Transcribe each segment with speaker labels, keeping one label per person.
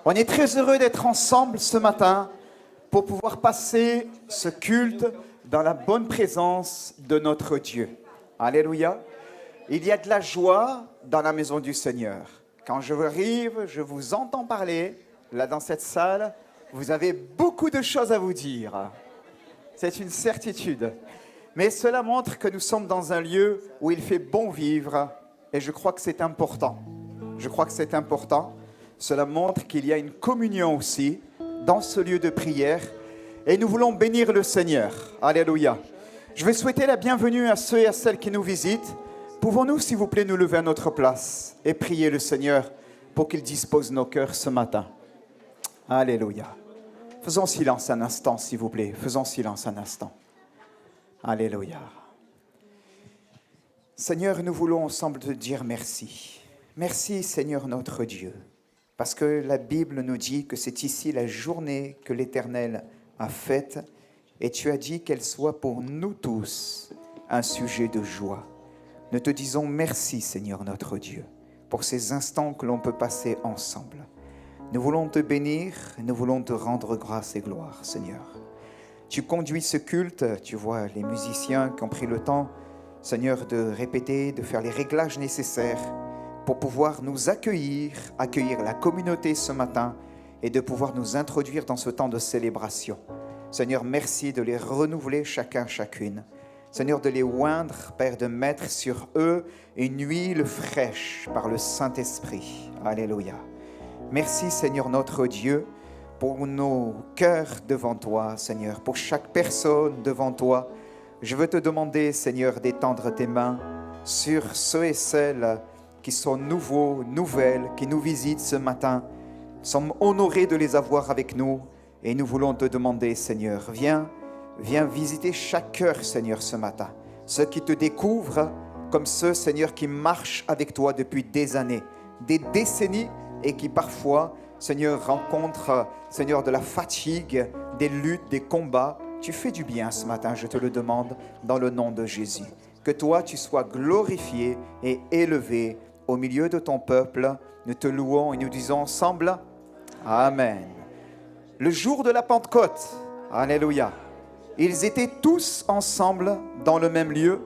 Speaker 1: On est très heureux d'être ensemble ce matin pour pouvoir passer ce culte dans la bonne présence de notre Dieu. Alléluia. Il y a de la joie dans la maison du Seigneur. Quand je arrive, je vous entends parler, là dans cette salle, vous avez beaucoup de choses à vous dire. C'est une certitude. Mais cela montre que nous sommes dans un lieu où il fait bon vivre et je crois que c'est important. Je crois que c'est important. Cela montre qu'il y a une communion aussi dans ce lieu de prière et nous voulons bénir le Seigneur. Alléluia. Je vais souhaiter la bienvenue à ceux et à celles qui nous visitent. Pouvons-nous, s'il vous plaît, nous lever à notre place et prier le Seigneur pour qu'il dispose nos cœurs ce matin. Alléluia. Faisons silence un instant, s'il vous plaît. Faisons silence un instant. Alléluia. Seigneur, nous voulons ensemble te dire merci. Merci, Seigneur notre Dieu, parce que la Bible nous dit que c'est ici la journée que l'Éternel a faite et tu as dit qu'elle soit pour nous tous un sujet de joie. Nous te disons merci, Seigneur notre Dieu, pour ces instants que l'on peut passer ensemble. Nous voulons te bénir, nous voulons te rendre grâce et gloire, Seigneur. Tu conduis ce culte, tu vois les musiciens qui ont pris le temps, Seigneur, de répéter, de faire les réglages nécessaires pour pouvoir nous accueillir la communauté ce matin et de pouvoir nous introduire dans ce temps de célébration. Seigneur, merci de les renouveler chacun, chacune. Seigneur, de les oindre, Père, de mettre sur eux une huile fraîche par le Saint-Esprit. Alléluia. Merci, Seigneur notre Dieu, pour nos cœurs devant toi, Seigneur, pour chaque personne devant toi. Je veux te demander, Seigneur, d'étendre tes mains sur ceux et celles qui sont nouveaux, nouvelles, qui nous visitent ce matin. Nous sommes honorés de les avoir avec nous et nous voulons te demander, Seigneur, viens visiter chaque cœur, Seigneur, ce matin. Ceux qui te découvrent comme ceux, Seigneur, qui marchent avec toi depuis des années, des décennies et qui parfois, Seigneur, rencontrent, Seigneur, de la fatigue, des luttes, des combats. Tu fais du bien ce matin, je te le demande, dans le nom de Jésus. Que toi, tu sois glorifié et élevé au milieu de ton peuple. Nous te louons et nous disons ensemble, Amen. Le jour de la Pentecôte, Alléluia, ils étaient tous ensemble dans le même lieu.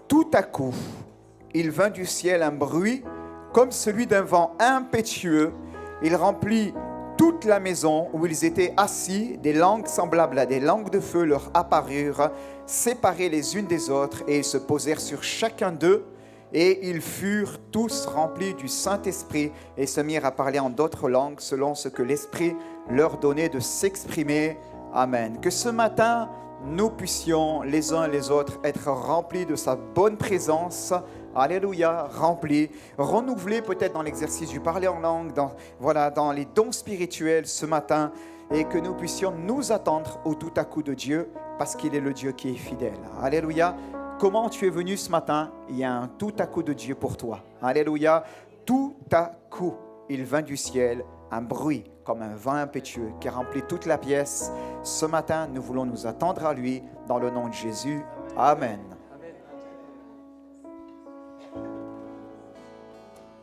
Speaker 1: Tout à coup, il vint du ciel un bruit comme celui d'un vent impétueux. Il remplit toute la maison où ils étaient assis. Des langues semblables à des langues de feu leur apparurent, séparées les unes des autres, et ils se posèrent sur chacun d'eux. Et ils furent tous remplis du Saint-Esprit et se mirent à parler en d'autres langues selon ce que l'Esprit leur donnait de s'exprimer. Amen. Que ce matin, nous puissions les uns les autres être remplis de sa bonne présence. Alléluia, remplis, renouvelés peut-être dans l'exercice du parler en langue, dans les dons spirituels ce matin, et que nous puissions nous attendre au tout à coup de Dieu, parce qu'il est le Dieu qui est fidèle. Alléluia. Comment tu es venu ce matin? Il y a un tout à coup de Dieu pour toi. Alléluia. Tout à coup, il vint du ciel un bruit comme un vent impétueux qui remplit toute la pièce. Ce matin, nous voulons nous attendre à lui dans le nom de Jésus. Amen.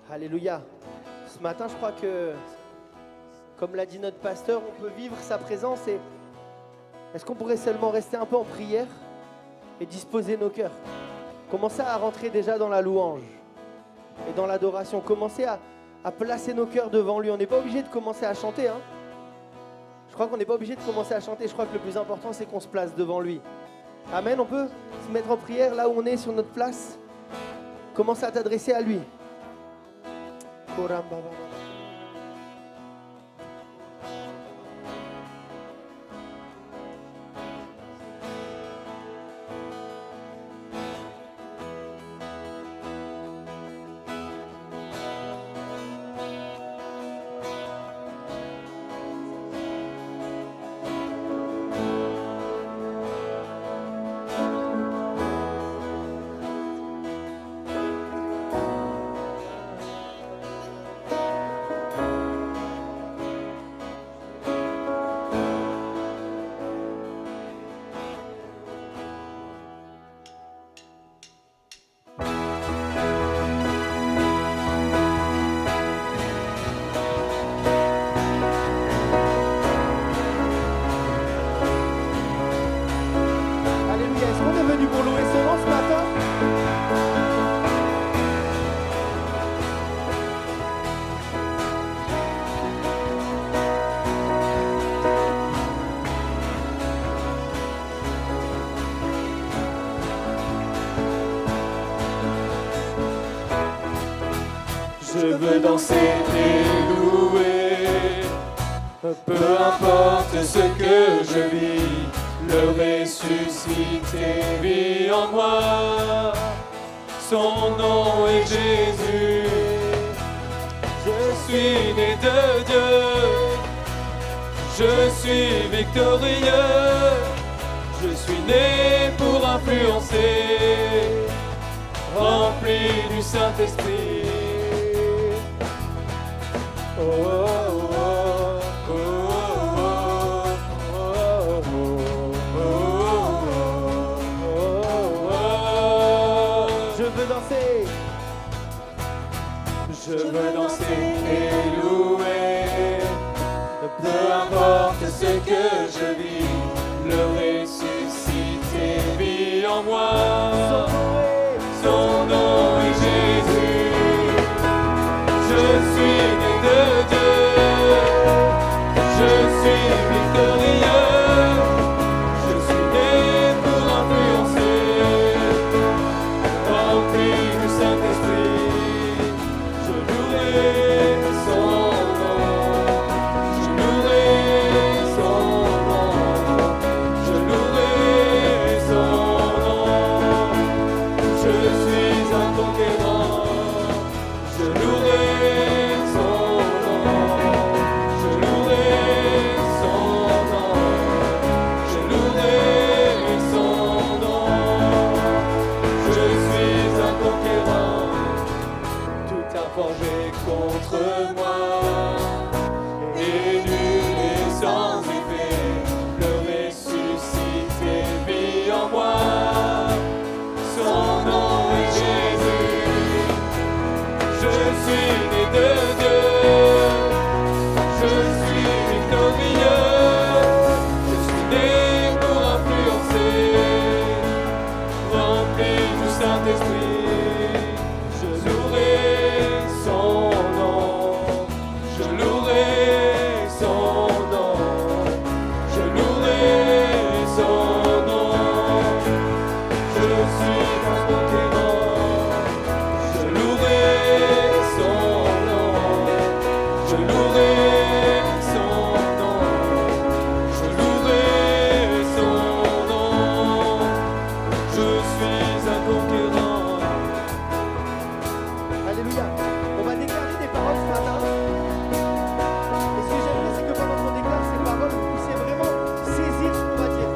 Speaker 2: Alléluia. Ce matin, je crois que, comme l'a dit notre pasteur, on peut vivre sa présence. Et est-ce qu'on pourrait seulement rester un peu en prière et disposer nos cœurs? Commencer à rentrer déjà dans la louange et dans l'adoration. Commencer à placer nos cœurs devant lui. On n'est pas obligé de commencer à chanter. Je crois qu'on n'est pas obligé de commencer à chanter. Je crois que le plus important, c'est qu'on se place devant lui. Amen. On peut se mettre en prière là où on est sur notre place. Commencer à t'adresser à lui.
Speaker 3: Je veux danser et louer. Peu importe ce que je vis, le ressuscité vit en moi. Son nom est Jésus. Je suis né de Dieu. Je suis victorieux. Je suis né pour influencer, rempli du Saint-Esprit. Oh, oh, oh, oh, oh, oh, oh.
Speaker 2: Je veux danser.
Speaker 3: Je veux danser et louer. Peu importe ce que je vis, le ressuscité vit en moi. Son nom est Jésus. Je suis né de Dieu. Je suis victorieux. Je suis né pour influencer, rempli du Saint-Esprit. Je louerai son nom. Je louerai son nom. Je louerai son nom. Je suis un conquérant. Je louerai son nom. Je louerai son nom. Je louerai son nom. Je suis un conquérant. Tout a forgé contre moi. Et nul est sans effet. Le ressuscité vit en moi. Son nom est Jésus. Je suis né de Dieu. Je suis victorieux. Je suis né pour influencer, rempli du Saint-Esprit. Je louerai son nom. Je louerai son nom. Je louerai son nom. Je suis un conquérant. Je louerai son nom. Je louerai son nom. Je louerai son nom. Je suis un conquérant.
Speaker 2: Alléluia. On va déclarer des paroles ce matin. Et ce que j'aimerais, c'est que pendant qu'on déclare ces paroles, vous puissiez vraiment saisir ce qu'on va dire.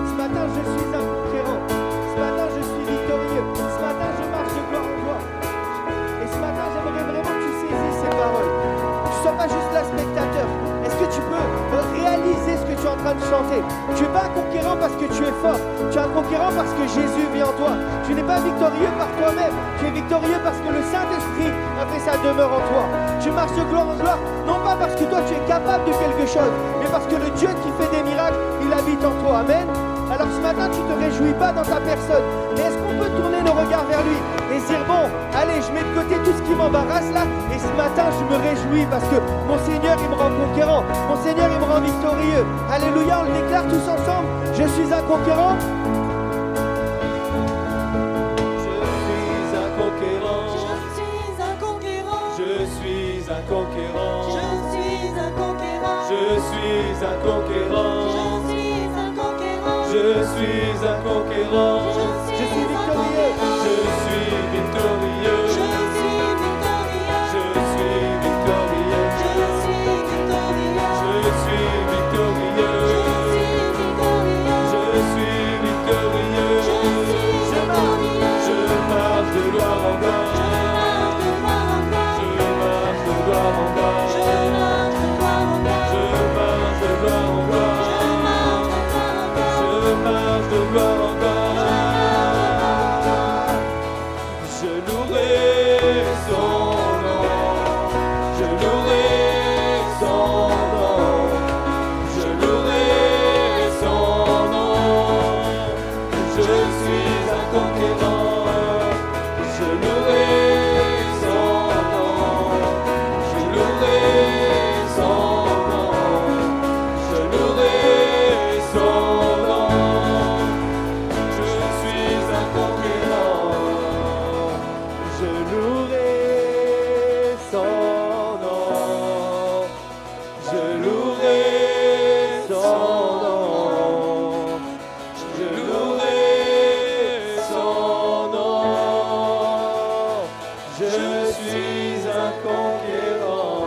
Speaker 2: Ce matin, je suis un conquérant. Ce matin, je suis victorieux. Ce matin, je marche de gloire en gloire. Et ce matin, j'aimerais vraiment que tu saisisses ces paroles. Que tu ne sois pas juste là, spectateur. Est-ce que tu peux réaliser ce que tu es en train de chanter? Tu n'es pas un conquérant parce que tu es fort. Tu es un conquérant parce que Jésus vit en toi. Tu n'es pas victorieux par toi-même. Tu es victorieux parce que le Saint-Esprit a fait sa demeure en toi. Tu marches de gloire en gloire, non pas parce que toi tu es capable de quelque chose, mais parce que le Dieu qui fait des miracles, il habite en toi. Amen. Alors ce matin, tu ne te réjouis pas dans ta personne, mais est-ce qu'on peut tourner nos regards vers lui et se dire, bon, allez, je mets de côté tout ce qui m'embarrasse là, et ce matin, je me réjouis parce que mon Seigneur, il me rend conquérant, mon Seigneur, il me rend victorieux. Alléluia, on le déclare tous ensemble, je suis un conquérant.
Speaker 3: Je suis un conquérant. Je suis un conquérant. Je suis un conquérant. Je suis un conquérant.
Speaker 2: Je suis victorieux.
Speaker 3: Je suis victorieux. Je suis victorieux. Je suis victorieux. Je suis victorieux. Je suis victorieux. Je marche de gloire en gloire. Je marche de gloire en gloire. Je marche de gloire en gloire. Je marche de gloire en gloire. Je marche de gloire en gloire. Je louerai son nom. Je louerai son nom. Je louerai son nom. Je suis un conquérant. Je louerai son nom. Je louerai son nom. Je louerai son nom. Je suis un conquérant.
Speaker 2: Je louerai son nom. Je louerai son nom. Je louerai son nom. Je suis un conquérant.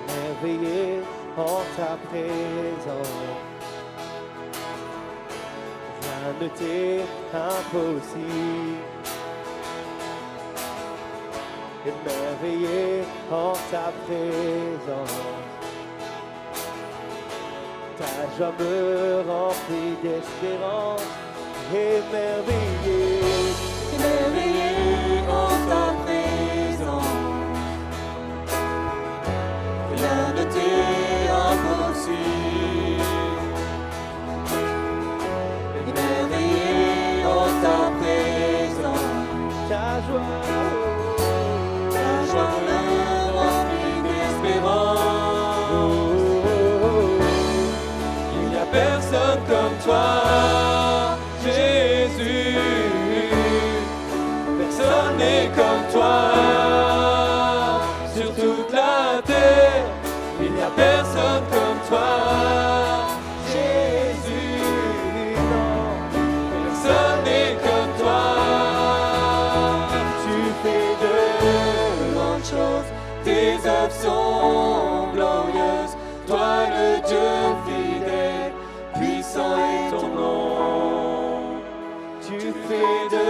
Speaker 2: Merveilleux en ta présence, rien ne t'est impossible. Émerveillé en ta présence, ta joie me remplit d'espérance. Émerveillé,
Speaker 3: Émerveillé en ta présence, rien ne t'est impossible. Émerveillé en ta présence,
Speaker 2: ta joie
Speaker 3: me remplit d'espérance. Il n'y a personne comme toi, Jésus. Personne n'est comme toi sur toute la terre. Il n'y a personne comme toi, Jésus. Non, personne n'est comme toi. Tu fais de grandes choses, tes œuvres sont glorieuses. Toi le Dieu fidèle, puissant est ton nom. Tu fais de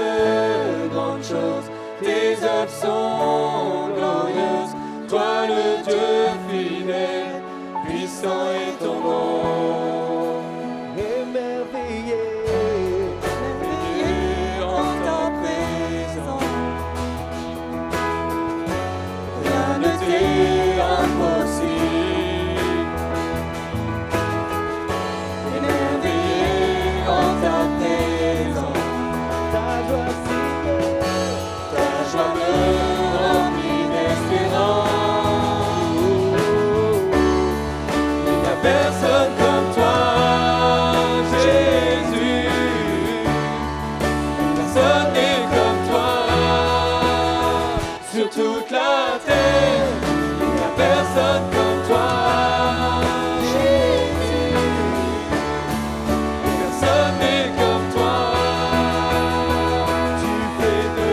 Speaker 3: grandes choses, tes œuvres sont glorieuses. Toi le Dieu fidèle, puissant est ton nom.
Speaker 2: émerveillé.
Speaker 3: Émerveillé en ta présence, rien ne t'est impossible. Émerveillé en ta présence,
Speaker 2: Ta joie
Speaker 3: ta joie me remplit d'espérance. Il n'y a personne comme toi, Jésus. Personne n'est comme toi sur toute la terre. Il n'y a personne comme toi, Jésus. Personne n'est comme toi. Tu fais de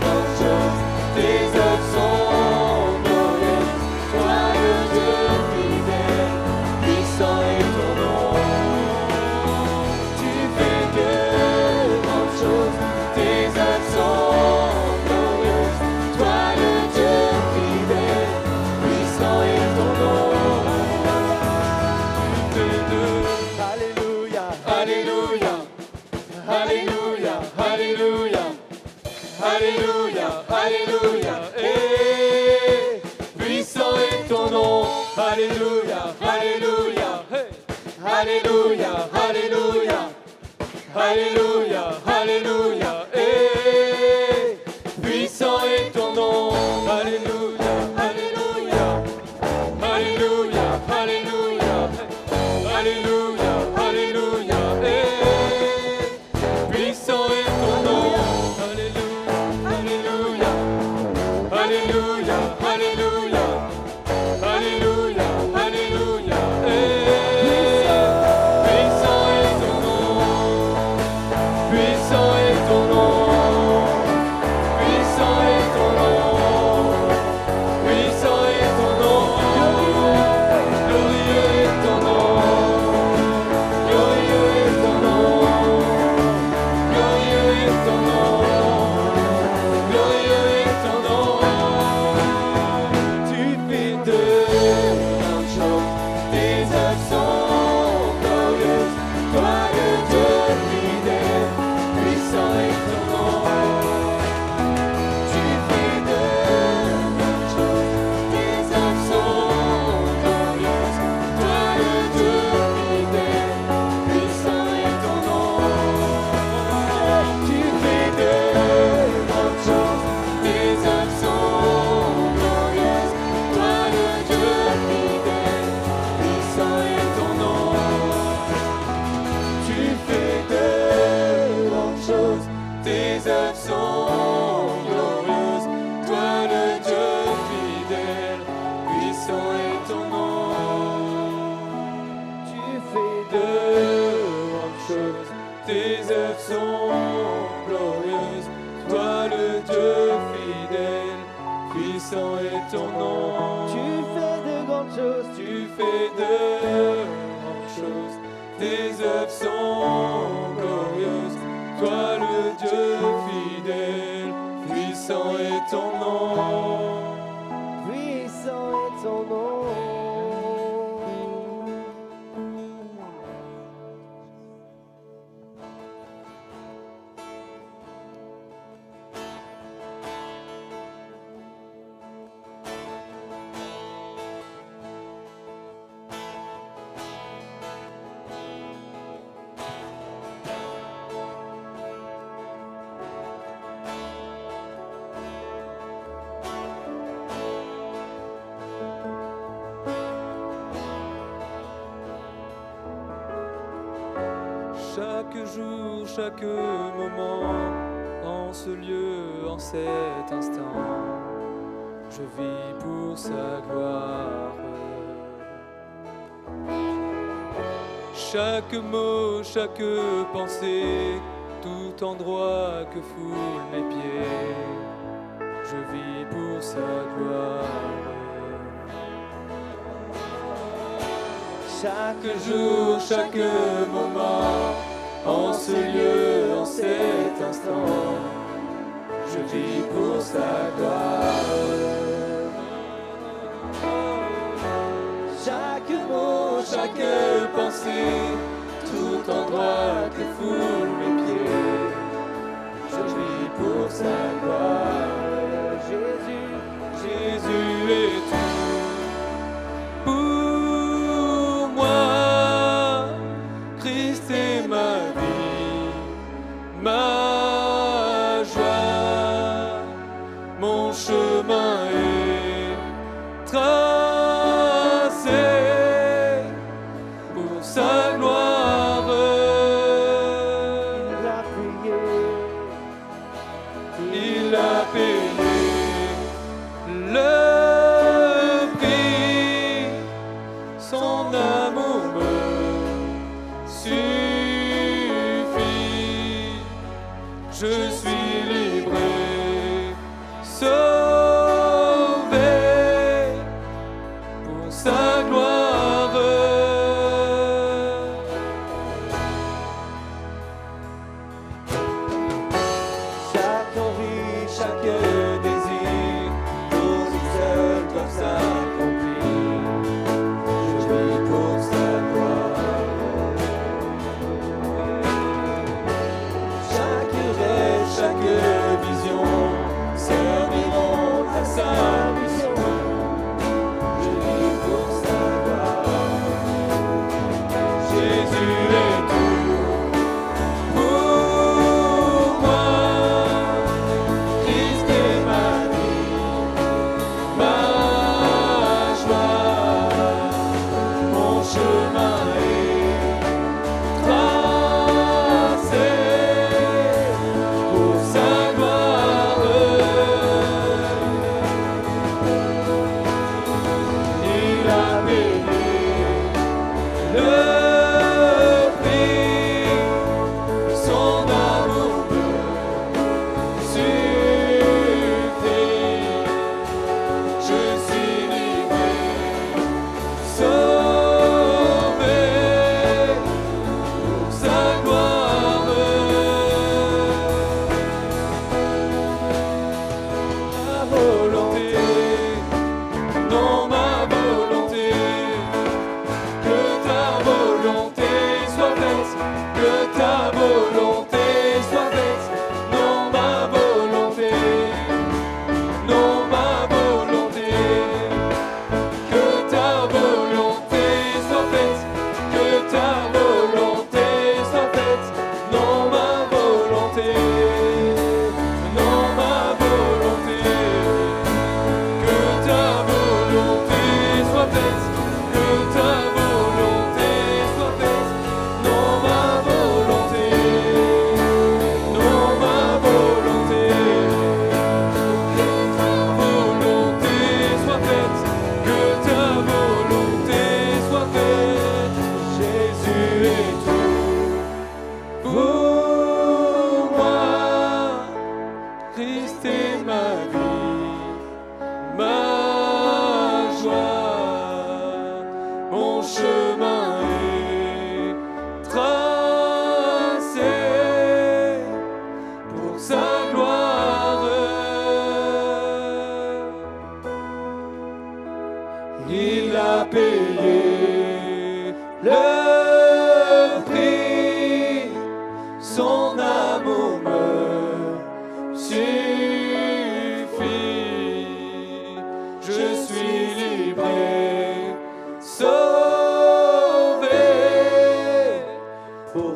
Speaker 3: grandes choses, tes œuvres sont glorieuses. Toi le Dieu fidèle, puissant est ton nom. Tu fais de grandes choses, tes œuvres sont glorieuses. Toi le Dieu fidèle, puissant est ton nom. Tu fais de
Speaker 2: Alléluia,
Speaker 3: Alléluia, Alléluia, Alléluia, Alléluia, Alléluia, et puissant est ton nom. Alléluia, Alléluia, Alléluia, Alléluia, Alléluia, Alléluia, et puissant est ton nom. Alléluia, Alléluia, Alléluia, Alléluia, Alléluia, Alléluia, et puissant est ton nom. Alléluia, Alléluia, Alléluia, Alléluia, Alléluia, Alléluia, et puissant est ton nom. Puissant est ton nom. Puissant est ton nom. Puissant est ton nom. Glorieux est ton nom. de grandes choses. Tes œuvres sont glorieuses. Toi le Dieu fidèle, puissant est ton nom.
Speaker 2: Tu fais de grandes choses.
Speaker 3: Tu fais de grandes choses. Tes œuvres sont glorieuses. Toi le Dieu fidèle, puissant est ton nom.
Speaker 2: Puissant est ton nom.
Speaker 3: Chaque jour, chaque moment, en ce lieu, en cet instant, je vis pour sa gloire. Chaque mot, chaque pensée, tout endroit que foulent mes pieds, je vis pour sa gloire. Chaque jour, chaque moment, en ce lieu, en cet instant, je vis pour sa gloire. Chaque mot, chaque pensée, tout endroit que foulent mes pieds, je vis pour sa gloire. Jésus, Jésus est tout. Ma joie, mon chemin est tracé pour sa gloire. Il a payé le prix, son amour me suffit. Je suis livré, sauvé pour sa gloire. Chaque envie, chaque désir, pour lui seul doivent s'accomplir. Je vis pour sa gloire. Chaque vision serviront à sa mission. Je vis pour sa gloire. Jésus est tout pour moi. Christ est ma vie, ma joie. Mon chemin est tracé. Le prix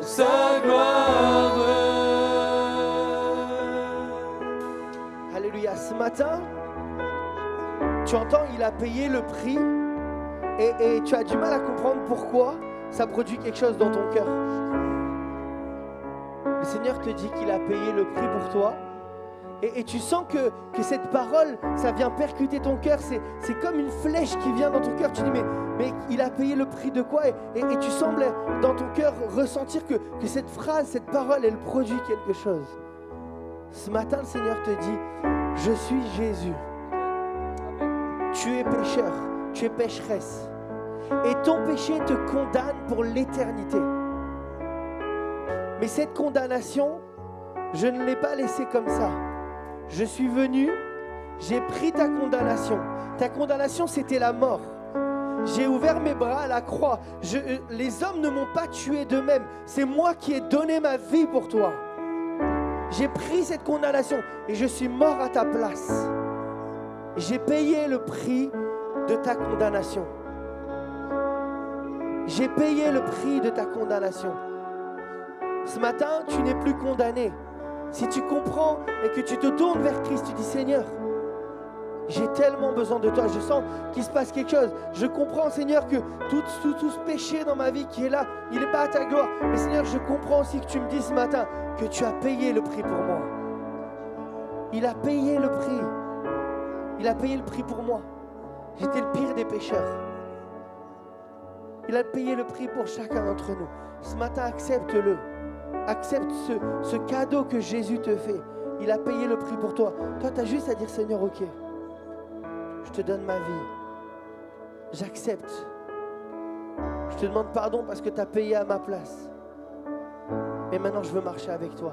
Speaker 3: sa gloire.
Speaker 2: Alléluia. Ce matin, tu entends, il a payé le prix et tu as du mal à comprendre pourquoi ça produit quelque chose dans ton cœur. Le Seigneur te dit qu'il a payé le prix pour toi et tu sens que cette parole, ça vient percuter ton cœur. C'est comme une flèche qui vient dans ton cœur. Tu dis mais il a payé le prix de quoi et tu sembles dans ton cœur ressentir que cette phrase, cette parole, elle produit quelque chose. Ce matin, le Seigneur te dit, je suis Jésus. Tu es pécheur, tu es pécheresse. Et ton péché te condamne pour l'éternité. Mais cette condamnation, je ne l'ai pas laissée comme ça. Je suis venu, j'ai pris ta condamnation. Ta condamnation, c'était la mort. J'ai ouvert mes bras à la croix. Les hommes ne m'ont pas tué d'eux-mêmes. C'est moi qui ai donné ma vie pour toi. J'ai pris cette condamnation et je suis mort à ta place. J'ai payé le prix de ta condamnation. J'ai payé le prix de ta condamnation. Ce matin, tu n'es plus condamné. Si tu comprends et que tu te tournes vers Christ, tu dis Seigneur, j'ai tellement besoin de toi. Je sens qu'il se passe quelque chose. Je comprends, Seigneur, que tout ce péché dans ma vie qui est là, il n'est pas à ta gloire. Mais Seigneur, je comprends aussi que tu me dis ce matin que tu as payé le prix pour moi. Il a payé le prix. Il a payé le prix pour moi. J'étais le pire des pécheurs. Il a payé le prix pour chacun d'entre nous. Ce matin, accepte-le. Accepte ce cadeau que Jésus te fait. Il a payé le prix pour toi. Toi, tu as juste à dire Seigneur, ok, je te donne ma vie. J'accepte. Je te demande pardon parce que tu as payé à ma place. Et maintenant, je veux marcher avec toi.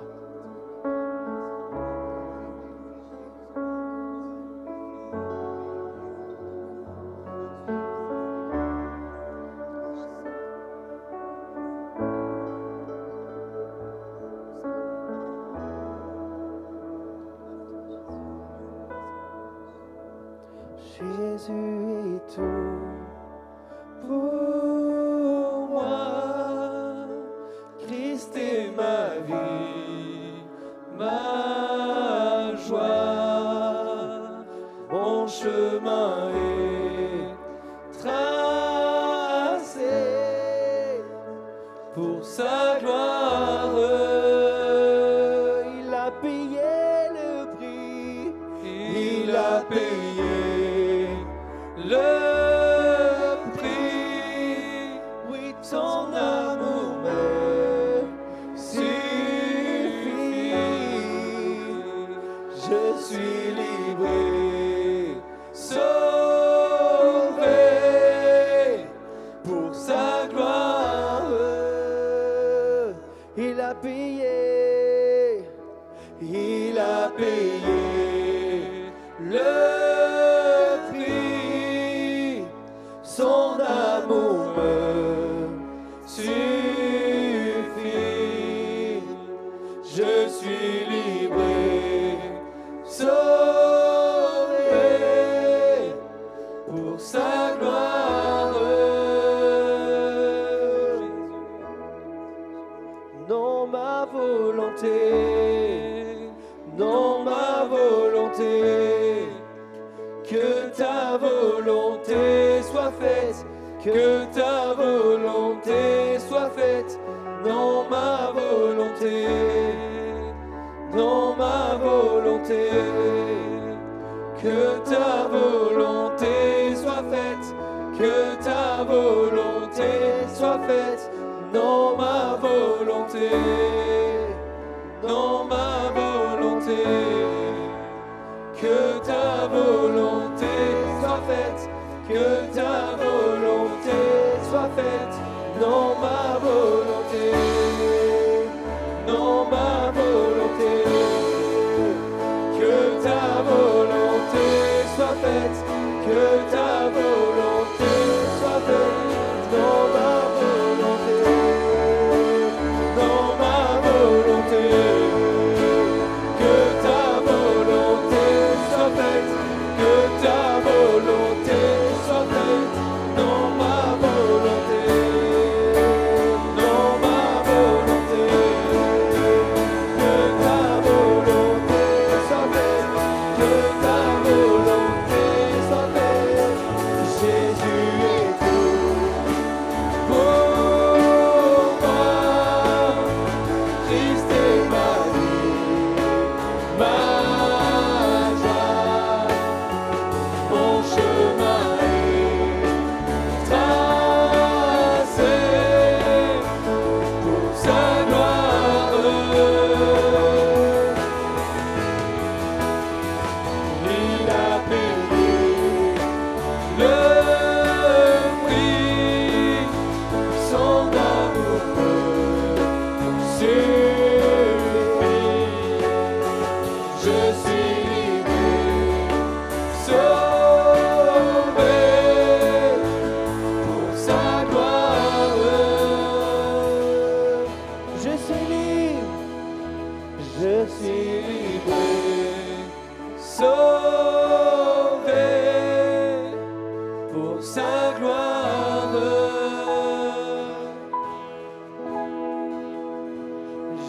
Speaker 2: Jésus est tout pour moi.
Speaker 3: Christ est ma vie, ma joie. Mon chemin est tracé pour sa gloire.
Speaker 2: Il a payé le prix.
Speaker 3: Il a payé le prix, oui, son amour me suffit. Je suis livré, sauvé pour sa gloire.
Speaker 2: Il a payé.
Speaker 3: Il a payé le prix, son amour me suffit. Je suis livré, sauvé pour sa gloire.
Speaker 2: Non ma volonté,
Speaker 3: Non ma volonté, que ta volonté soit faite, que ta volonté soit faite. Non ma volonté, non ma volonté, que ta volonté soit faite, que ta volonté soit faite. Non ma volonté, non ma volonté, que ta volonté soit faite, que ta volonté soit faite. Non ma volonté, non ma volonté, que ta volonté soit faite, que ta volonté soit faite. Non ma volonté, non ma volonté, que ta volonté soit faite, que ta volonté soit faite. Non ma volonté,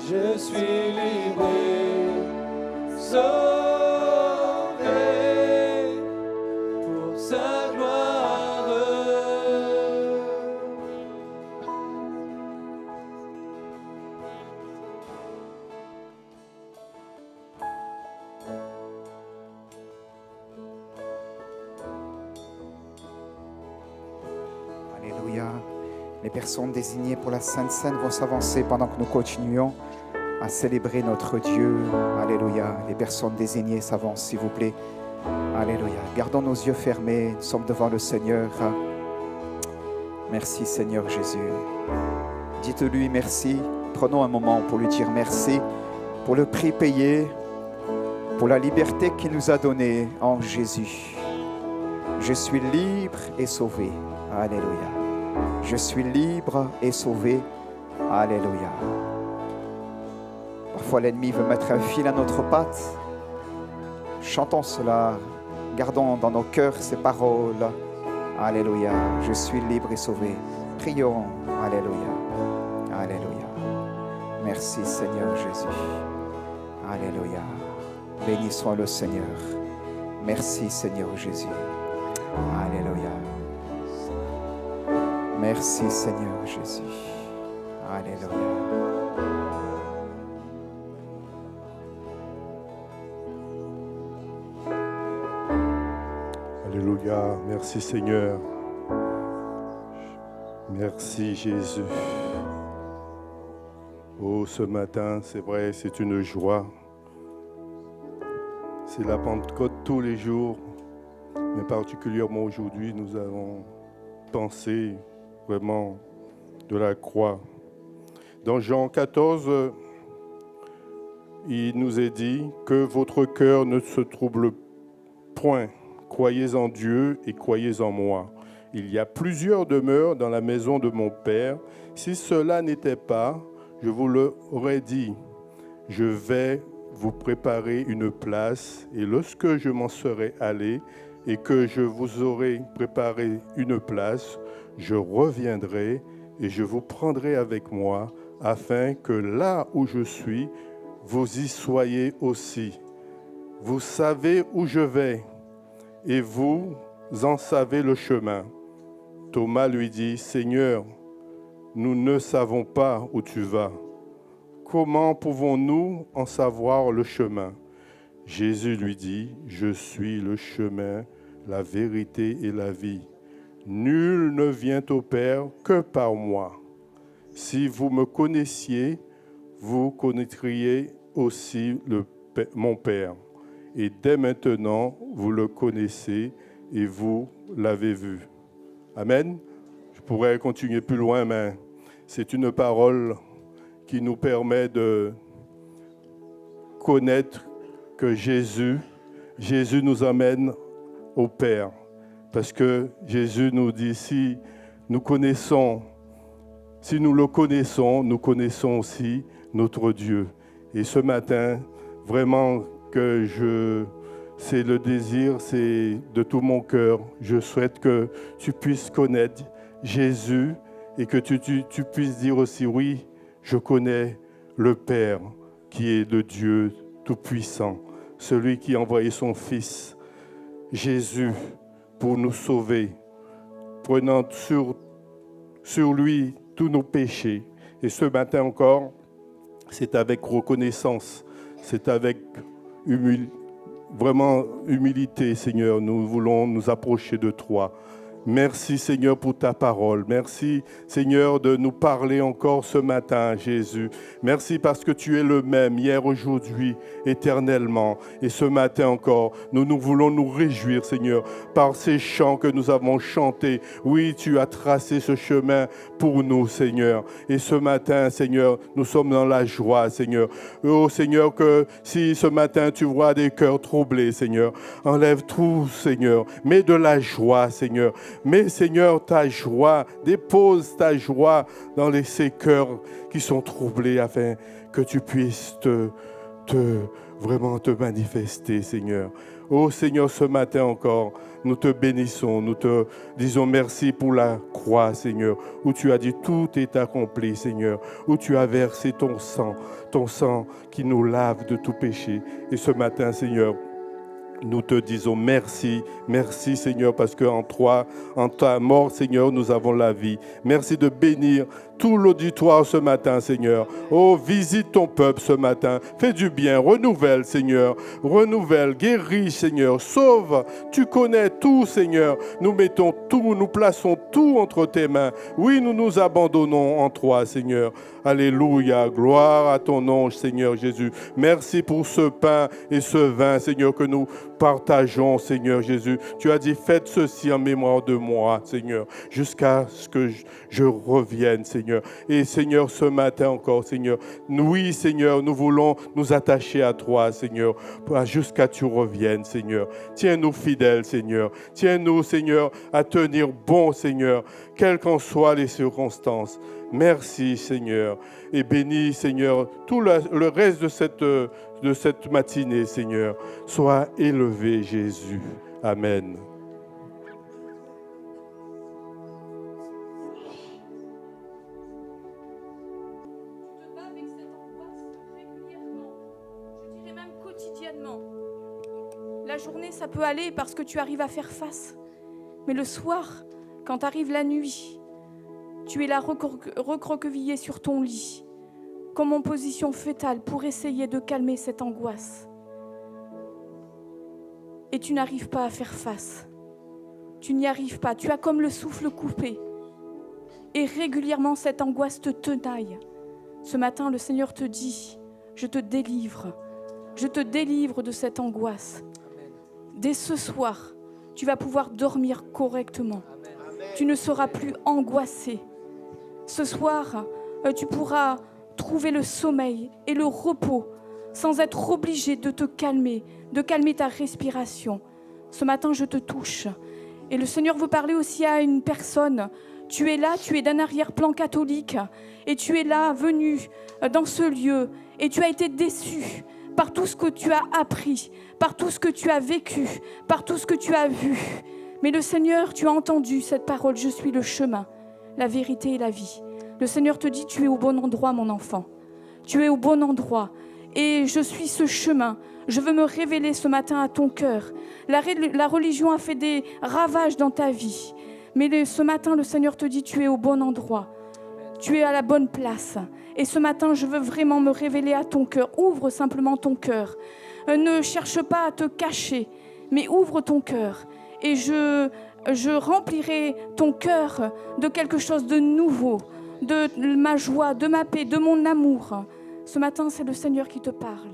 Speaker 3: Je suis livré, sauvé pour sa gloire.
Speaker 1: Alléluia. Les personnes désignées pour la Sainte Seine vont s'avancer pendant que nous continuons à célébrer notre Dieu. Alléluia. Les personnes désignées s'avancent, s'il vous plaît. Alléluia. Gardons nos yeux fermés. Nous sommes devant le Seigneur. Merci Seigneur Jésus. Dites-lui merci. Prenons un moment pour lui dire merci pour le prix payé, pour la liberté qu'il nous a donnée en Jésus. Je suis libre et sauvé. Alléluia. Je suis libre et sauvé. Alléluia. Parfois l'ennemi veut mettre un fil à notre patte. Chantons cela. Gardons dans nos cœurs ces paroles. Alléluia. Je suis libre et sauvé. Prions. Alléluia. Alléluia. Merci Seigneur Jésus. Alléluia. Béni soit le Seigneur. Merci Seigneur Jésus. Alléluia. Merci Seigneur Jésus. Alléluia.
Speaker 4: Alléluia. Merci Seigneur. Merci Jésus. Oh, ce matin, c'est vrai, c'est une joie. C'est la Pentecôte tous les jours, mais particulièrement aujourd'hui, nous avons pensé vraiment de la croix. Dans Jean 14, il nous est dit que votre cœur ne se trouble point. Croyez en Dieu et croyez en moi. Il y a plusieurs demeures dans la maison de mon Père. Si cela n'était pas, je vous l'aurais dit. Je vais vous préparer une place, et lorsque je m'en serai allé et que je vous aurai préparé une place, je reviendrai et je vous prendrai avec moi, afin que là où je suis, vous y soyez aussi. Vous savez où je vais, et vous en savez le chemin. Thomas lui dit, Seigneur, nous ne savons pas où tu vas. Comment pouvons-nous en savoir le chemin? Jésus lui dit, je suis le chemin, la vérité et la vie. Nul ne vient au Père que par moi. Si vous me connaissiez, vous connaîtriez aussi mon Père. Et dès maintenant, vous le connaissez et vous l'avez vu. Amen. Je pourrais continuer plus loin, mais c'est une parole qui nous permet de connaître que Jésus nous amène au Père. Parce que Jésus nous dit, si nous le connaissons, nous connaissons aussi notre Dieu. Et ce matin, vraiment c'est le désir, c'est de tout mon cœur. Je souhaite que tu puisses connaître Jésus et que tu puisses dire aussi, oui, je connais le Père qui est le Dieu Tout-Puissant, celui qui a envoyé son Fils, Jésus, pour nous sauver, prenant sur lui tous nos péchés. Et ce matin encore, c'est avec reconnaissance, c'est avec vraiment humilité, Seigneur, nous voulons nous approcher de toi. Merci Seigneur pour ta parole. Merci Seigneur de nous parler encore ce matin, Jésus. Merci parce que tu es le même hier, aujourd'hui, éternellement. Et ce matin encore, nous voulons nous réjouir, Seigneur, par ces chants que nous avons chantés. Oui, tu as tracé ce chemin pour nous, Seigneur. Et ce matin, Seigneur, nous sommes dans la joie, Seigneur. Oh Seigneur, que si ce matin tu vois des cœurs troublés, Seigneur, enlève tout, Seigneur. Mets de la joie, Seigneur. Mais Seigneur, ta joie, dépose ta joie dans ces cœurs qui sont troublés afin que tu puisses vraiment te manifester, Seigneur. Oh Seigneur, ce matin encore, nous te bénissons, nous te disons merci pour la croix, Seigneur, où tu as dit tout est accompli, Seigneur, où tu as versé ton sang qui nous lave de tout péché. Et ce matin, Seigneur, nous te disons merci, merci Seigneur, parce qu'en toi, en ta mort, Seigneur, nous avons la vie. Merci de bénir tout l'auditoire ce matin, Seigneur. Oh, visite ton peuple ce matin. Fais du bien, renouvelle, Seigneur. Renouvelle, guéris, Seigneur. Sauve, tu connais tout, Seigneur. Nous mettons tout, nous plaçons tout entre tes mains. Oui, nous nous abandonnons en toi, Seigneur. Alléluia, gloire à ton nom, Seigneur Jésus. Merci pour ce pain et ce vin, Seigneur, que nous partageons, Seigneur Jésus. Tu as dit, faites ceci en mémoire de moi, Seigneur, jusqu'à ce que je revienne, Seigneur. Et Seigneur, ce matin encore, Seigneur, oui, Seigneur, nous voulons nous attacher à toi, Seigneur, jusqu'à ce que tu reviennes, Seigneur. Tiens-nous fidèles, Seigneur. Tiens-nous, Seigneur, à tenir bon, Seigneur, quelles qu'en soient les circonstances. Merci, Seigneur. Et bénis, Seigneur, tout le reste de cette matinée, Seigneur. Sois élevé, Jésus. Amen.
Speaker 5: Tu te bats avec cette angoisse régulièrement, je dirais même quotidiennement. La journée, ça peut aller parce que tu arrives à faire face. Mais le soir, quand arrive la nuit, tu es là recroquevillé sur ton lit, comme en position fœtale pour essayer de calmer cette angoisse. Et tu n'arrives pas à faire face. Tu n'y arrives pas. Tu as comme le souffle coupé. Et régulièrement, cette angoisse te tenaille. Ce matin, le Seigneur te dit, je te délivre. Je te délivre de cette angoisse. Dès ce soir, tu vas pouvoir dormir correctement. Tu ne seras plus angoissé. Ce soir, tu pourras trouver le sommeil et le repos sans être obligé de te calmer, de calmer ta respiration. Ce matin, je te touche. Et le Seigneur veut parler aussi à une personne. Tu es là, tu es d'un arrière-plan catholique et tu es là, venu dans ce lieu et tu as été déçu par tout ce que tu as appris, par tout ce que tu as vécu, par tout ce que tu as vu. Mais le Seigneur, tu as entendu cette parole, je suis le chemin, la vérité et la vie. Le Seigneur te dit, tu es au bon endroit, mon enfant. Tu es au bon endroit. Et je suis ce chemin. Je veux me révéler ce matin à ton cœur. La religion a fait des ravages dans ta vie. Mais ce matin, le Seigneur te dit, tu es au bon endroit. Tu es à la bonne place. Et ce matin, je veux vraiment me révéler à ton cœur. Ouvre simplement ton cœur. Ne cherche pas à te cacher, mais ouvre ton cœur. Et je remplirai ton cœur de quelque chose de nouveau, de ma joie, de ma paix, de mon amour. Ce matin, c'est le Seigneur qui te parle.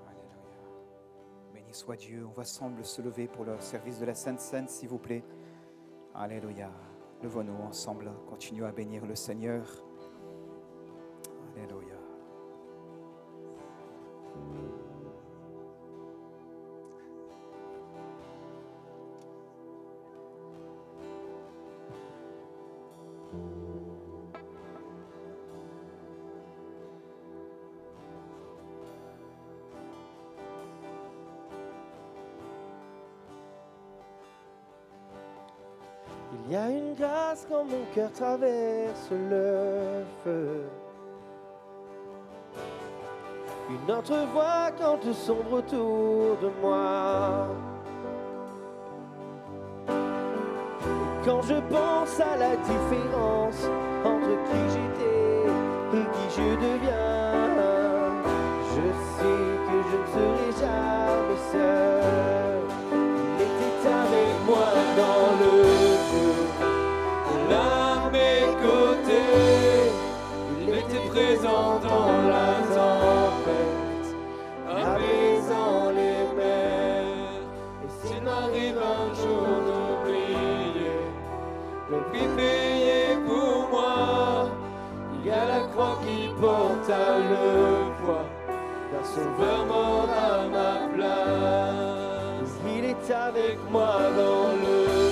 Speaker 1: Alléluia. Béni soit Dieu. On va ensemble se lever pour le service de la Sainte Seine, s'il vous plaît. Alléluia. Levons-nous ensemble. Continuons à bénir le Seigneur. Alléluia.
Speaker 2: Il y a une grâce quand mon cœur traverse le feu. Une autre voix quand tout sombre autour de moi. Et quand je pense à la différence entre qui j'étais et qui je deviens, je sais que je ne serai jamais seul. Il était avec moi dans le
Speaker 3: à mes côtés, il était présent dans la tempête, apaisant les mers. Et s'il m'arrive un jour d'oublier le prix payé pour moi, il y a la croix qui porte à le poids d'un sauveur mort à ma place.
Speaker 2: Il est avec moi dans le feu.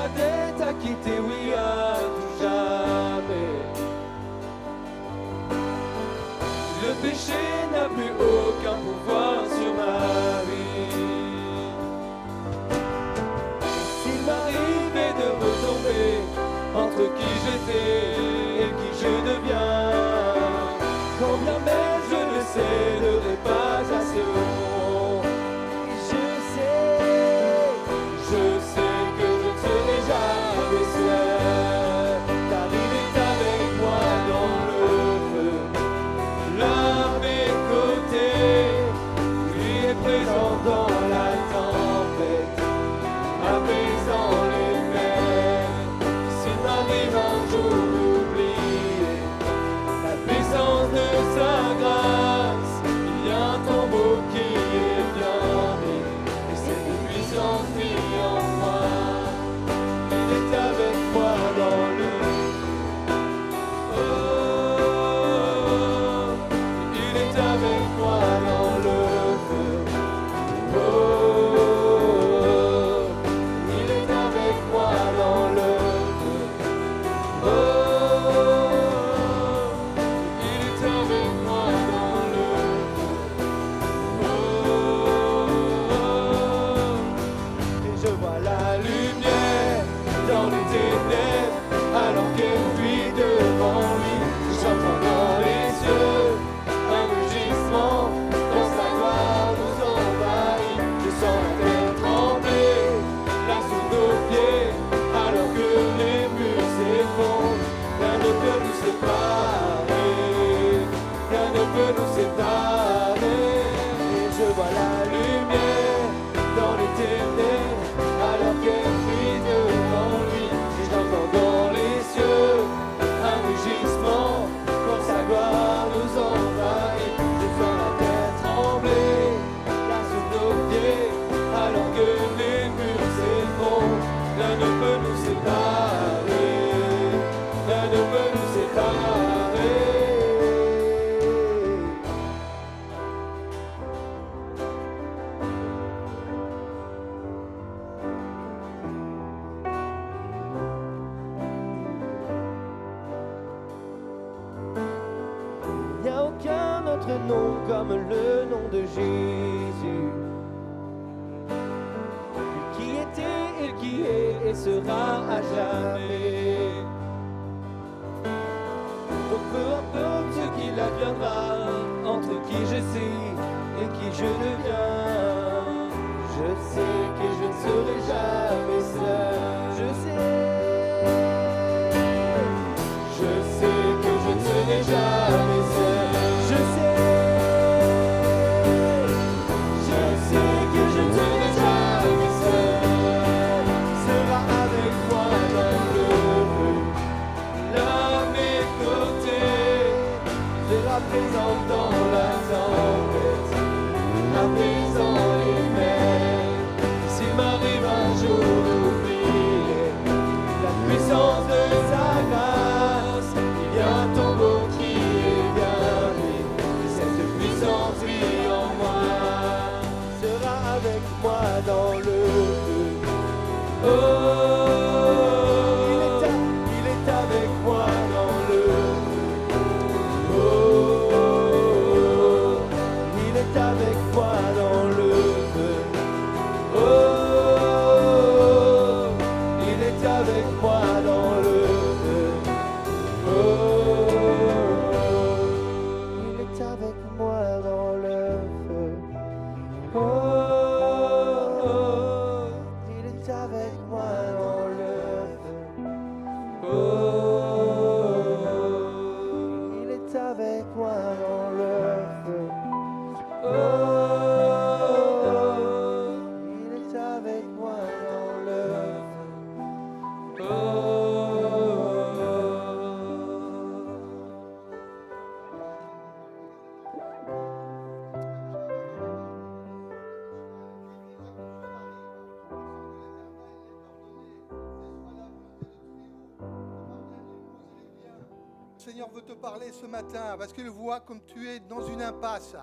Speaker 3: ma dette acquittée, oui, à tout jamais. Le péché n'a plus aucun pouvoir sur ma vie. S'il m'arrivait de retomber entre qui j'étais et qui je deviens, quand bien même je ne céderai pas à ce monde. Je sais que je ne serai jamais seul, car il est avec moi dans le feu. Là à mes côtés, lui est présent dans la tempête, apaisant les mers. S'il m'arrive un jour d'oublier la puissance de sa grâce, il y a un tombeau qui est bien mis, et cette puissance vit en moi. Il est avec moi dans le oh, il est avec moi dans le feu. Oh, il est avec moi dans le feu. Oh, il est avec moi dans le feu. Oh, et je vois la lumière dans les ténèbres, alors qu'elle fuit devant lui. J'entends dans les cieux un rugissement, quand sa gloire nous envahit. Je sens la terre trembler, là sous nos pieds, alors que les murs s'effondrent. Rien ne peut nous séparer, rien ne peut nous séparer. Et je vois la lumière dans les ténèbres, alors qu'elle fuit devant lui. Et j'entends dans les cieux un rugissement, quand sa gloire nous envahit. Je sens la terre trembler, là sous nos pieds, alors que les murs s'effondrent. Rien ne peut nous séparer, rien ne peut nous séparer. Il n'y a aucun autre nom comme le nom de Jésus. Lui qui était et qui est et sera à jamais. Donc peu importe ce qu'il adviendra, entre qui je suis et qui je deviens, je sais que je ne serai jamais seul. Je sais que je ne serai jamais seul. Je sais que je ne serai jamais seul. Sera avec moi dans le feu, là à mes côtés, sera présent dans la tempête, apaisant les mers. S'il m'arrive un jour d'oublier la puissance de sa grâce, il y a un tombeau qui est bien mis, et cette puissance vit en moi, sera avec moi dans le feu. Oh, il est avec moi dans le feu. Oh, il est avec moi dans le feu. Oh, il est avec moi dans le feu. Oh, il est avec moi dans le feu. Oh, il est avec moi dans le feu. Oh, il est avec moi dans le feu. Oh, il est avec moi dans le feu. Oh.
Speaker 6: Seigneur veut te parler ce matin parce qu'il voit comme tu es dans une impasse.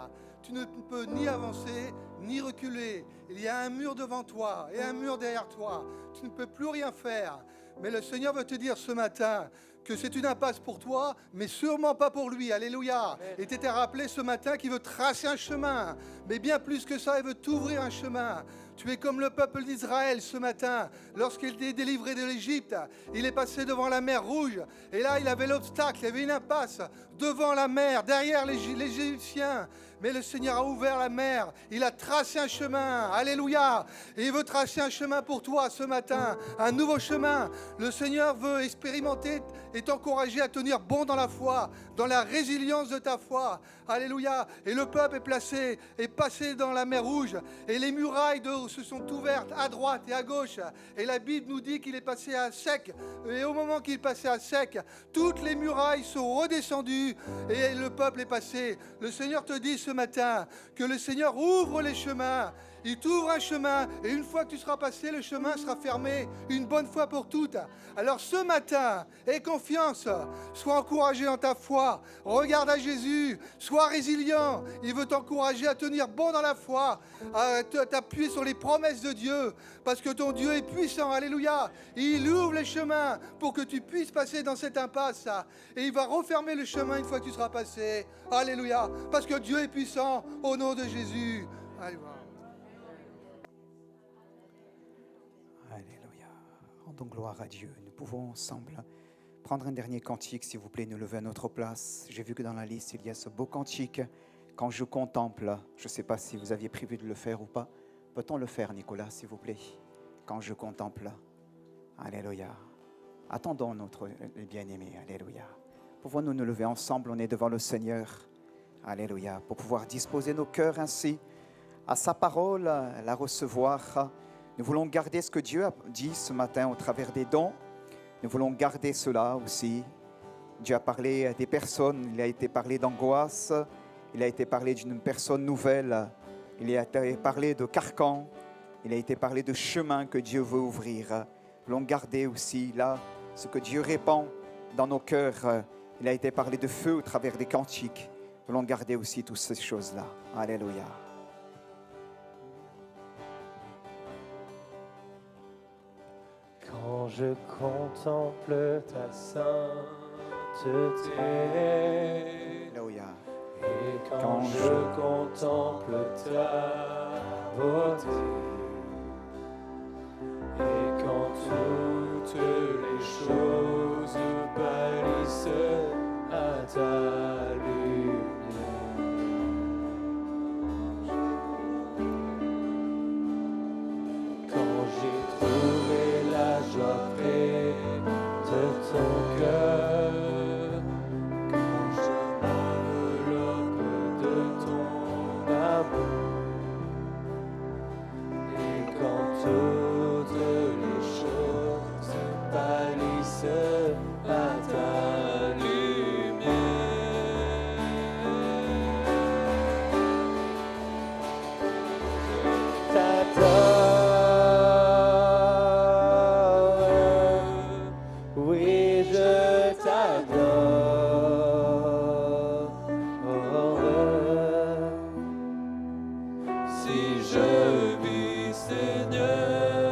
Speaker 6: Tu ne peux ni avancer ni reculer. Il y a un mur devant toi et un mur derrière toi. Tu ne peux plus rien faire. Mais le Seigneur veut te dire ce matin que c'est une impasse pour toi, mais sûrement pas pour lui. Alléluia. Et tu t'es rappelé ce matin qu'il veut tracer un chemin. Mais bien plus que ça, il veut t'ouvrir un chemin. Tu es comme le peuple d'Israël ce matin. Lorsqu'il est délivré de l'Égypte, il est passé devant la mer Rouge. Et là, il avait l'obstacle, il y avait une impasse devant la mer, derrière les Égyptiens. Mais le Seigneur a ouvert la mer. Il a tracé un chemin. Alléluia. Et il veut tracer un chemin pour toi ce matin. Un nouveau chemin. Le Seigneur veut expérimenter et t'encourager à tenir bon dans la foi, dans la résilience de ta foi. Alléluia. Et le peuple est passé dans la mer Rouge. Et les murailles se sont ouvertes à droite et à gauche. Et la Bible nous dit qu'il est passé à sec. Et au moment qu'il passait à sec, toutes les murailles sont redescendues. Et le peuple est passé. Le Seigneur te dit ce matin que le Seigneur ouvre les chemins. Il t'ouvre un chemin et une fois que tu seras passé, le chemin sera fermé une bonne fois pour toutes. Alors ce matin, aie confiance, sois encouragé dans ta foi, regarde à Jésus, sois résilient. Il veut t'encourager à tenir bon dans la foi, à t'appuyer sur les promesses de Dieu, parce que ton Dieu est puissant, alléluia. Il ouvre les chemins pour que tu puisses passer dans cette impasse et il va refermer le chemin une fois que tu seras passé, alléluia, parce que Dieu est puissant au nom de Jésus. Alléluia.
Speaker 1: Alléluia. Rendons gloire à Dieu. Nous pouvons ensemble prendre un dernier cantique, s'il vous plaît, nous lever à notre place. J'ai vu que dans la liste, il y a ce beau cantique. Quand je contemple, je ne sais pas si vous aviez prévu de le faire ou pas. Peut-on le faire, Nicolas, s'il vous plaît? Quand je contemple. Alléluia. Attendons notre bien-aimé. Alléluia. Pouvons-nous nous lever ensemble? On est devant le Seigneur. Alléluia. Pour pouvoir disposer nos cœurs ainsi à sa parole, la recevoir. Nous voulons garder ce que Dieu a dit ce matin au travers des dons. Nous voulons garder cela aussi. Dieu a parlé des personnes, il a été parlé d'angoisse, il a été parlé d'une personne nouvelle, il a été parlé de carcan, il a été parlé de chemin que Dieu veut ouvrir. Nous voulons garder aussi là ce que Dieu répand dans nos cœurs. Il a été parlé de feu au travers des cantiques. Nous voulons garder aussi toutes ces choses-là. Alléluia.
Speaker 3: Quand je contemple ta sainteté,
Speaker 1: Alléluia.
Speaker 3: et quand je contemple ta beauté, et quand toutes les choses pâlissent à ta lumière, quand j'ai trouvé la joie près de ton cœur, quand je m'enveloppe de ton amour, et quand toutes les choses pâlissent à ta lumière, t'adore, oui je t'adore. Si je vis Seigneur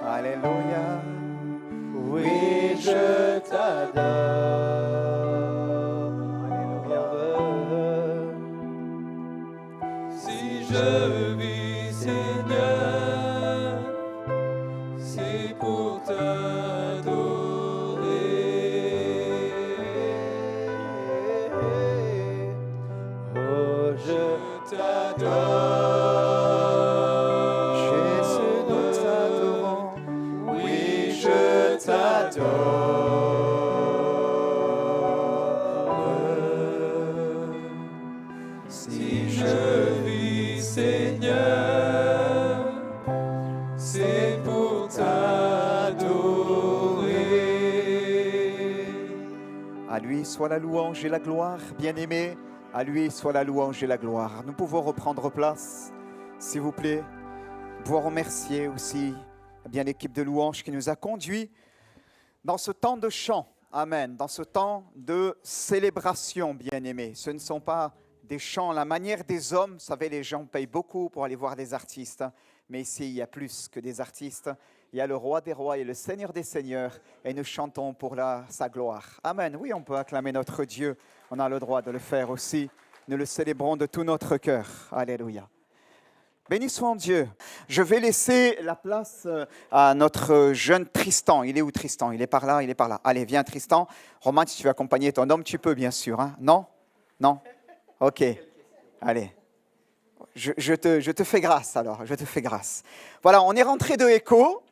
Speaker 1: Alléluia.
Speaker 2: Oui, je t'adore.
Speaker 1: Alléluia.
Speaker 3: Si je vis, Seigneur, c'est pour t'adorer.
Speaker 2: Oh, je
Speaker 3: T'adore.
Speaker 1: Jésus, nous t'adorons.
Speaker 3: Oui, je t'adore. Si je vis, Seigneur, c'est pour t'adorer.
Speaker 1: À lui soit la louange et la gloire, bien-aimé. À lui soit la louange et la gloire. Nous pouvons reprendre place, s'il vous plaît. Nous pouvons remercier aussi bien l'équipe de louange qui nous a conduits dans ce temps de chant. Amen. Dans ce temps de célébration, bien-aimés. Ce ne sont pas des chants à la manière des hommes. Vous savez, les gens payent beaucoup pour aller voir des artistes. Mais ici, il y a plus que des artistes. Il y a le roi des rois et le seigneur des seigneurs. Et nous chantons pour sa gloire. Amen. Oui, on peut acclamer notre Dieu. On a le droit de le faire aussi. Nous le célébrons de tout notre cœur. Alléluia. Béni soit Dieu. Je vais laisser la place à notre jeune Tristan. Il est où Tristan? Il est par là, il est par là. Allez, viens Tristan. Romain, si tu veux accompagner ton homme, tu peux bien sûr. Hein? Non? Non? Ok. Allez. Je te fais grâce alors, je te fais grâce. Voilà, on est rentré de Echo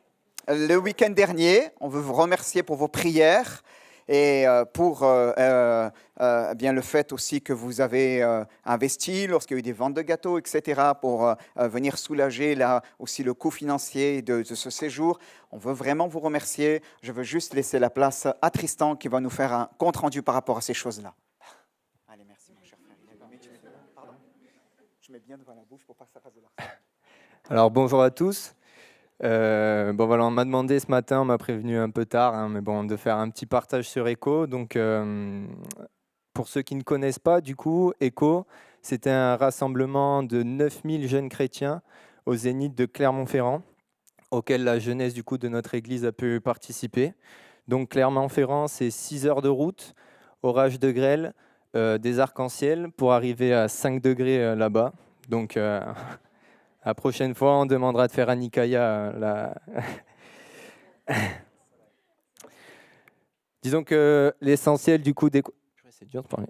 Speaker 1: le week-end dernier. On veut vous remercier pour vos prières et pour bien le fait aussi que vous avez investi lorsqu'il y a eu des ventes de gâteaux, etc., pour venir soulager là aussi le coût financier de ce séjour. On veut vraiment vous remercier. Je veux juste laisser la place à Tristan qui va nous faire un compte-rendu par rapport à ces choses-là. Allez, merci mon cher frère. Pardon. Je mets bien devant la bouche pour pas que ça fasse de l'argent.
Speaker 7: Alors bonjour à tous. Bon voilà, on m'a demandé ce matin, on m'a prévenu un peu tard, hein, mais bon, de faire un petit partage sur Echo. Donc pour ceux qui ne connaissent pas, du coup, Echo, c'était un rassemblement de 9000 jeunes chrétiens au Zénith de Clermont-Ferrand auquel la jeunesse du coup de notre église a pu participer. Donc Clermont-Ferrand, c'est 6 heures de route, orage de grêle, des arcs-en-ciel pour arriver à 5 degrés là-bas. Donc la prochaine fois, on demandera de faire à Nikaya Disons que l'essentiel du coup c'est dur de parler.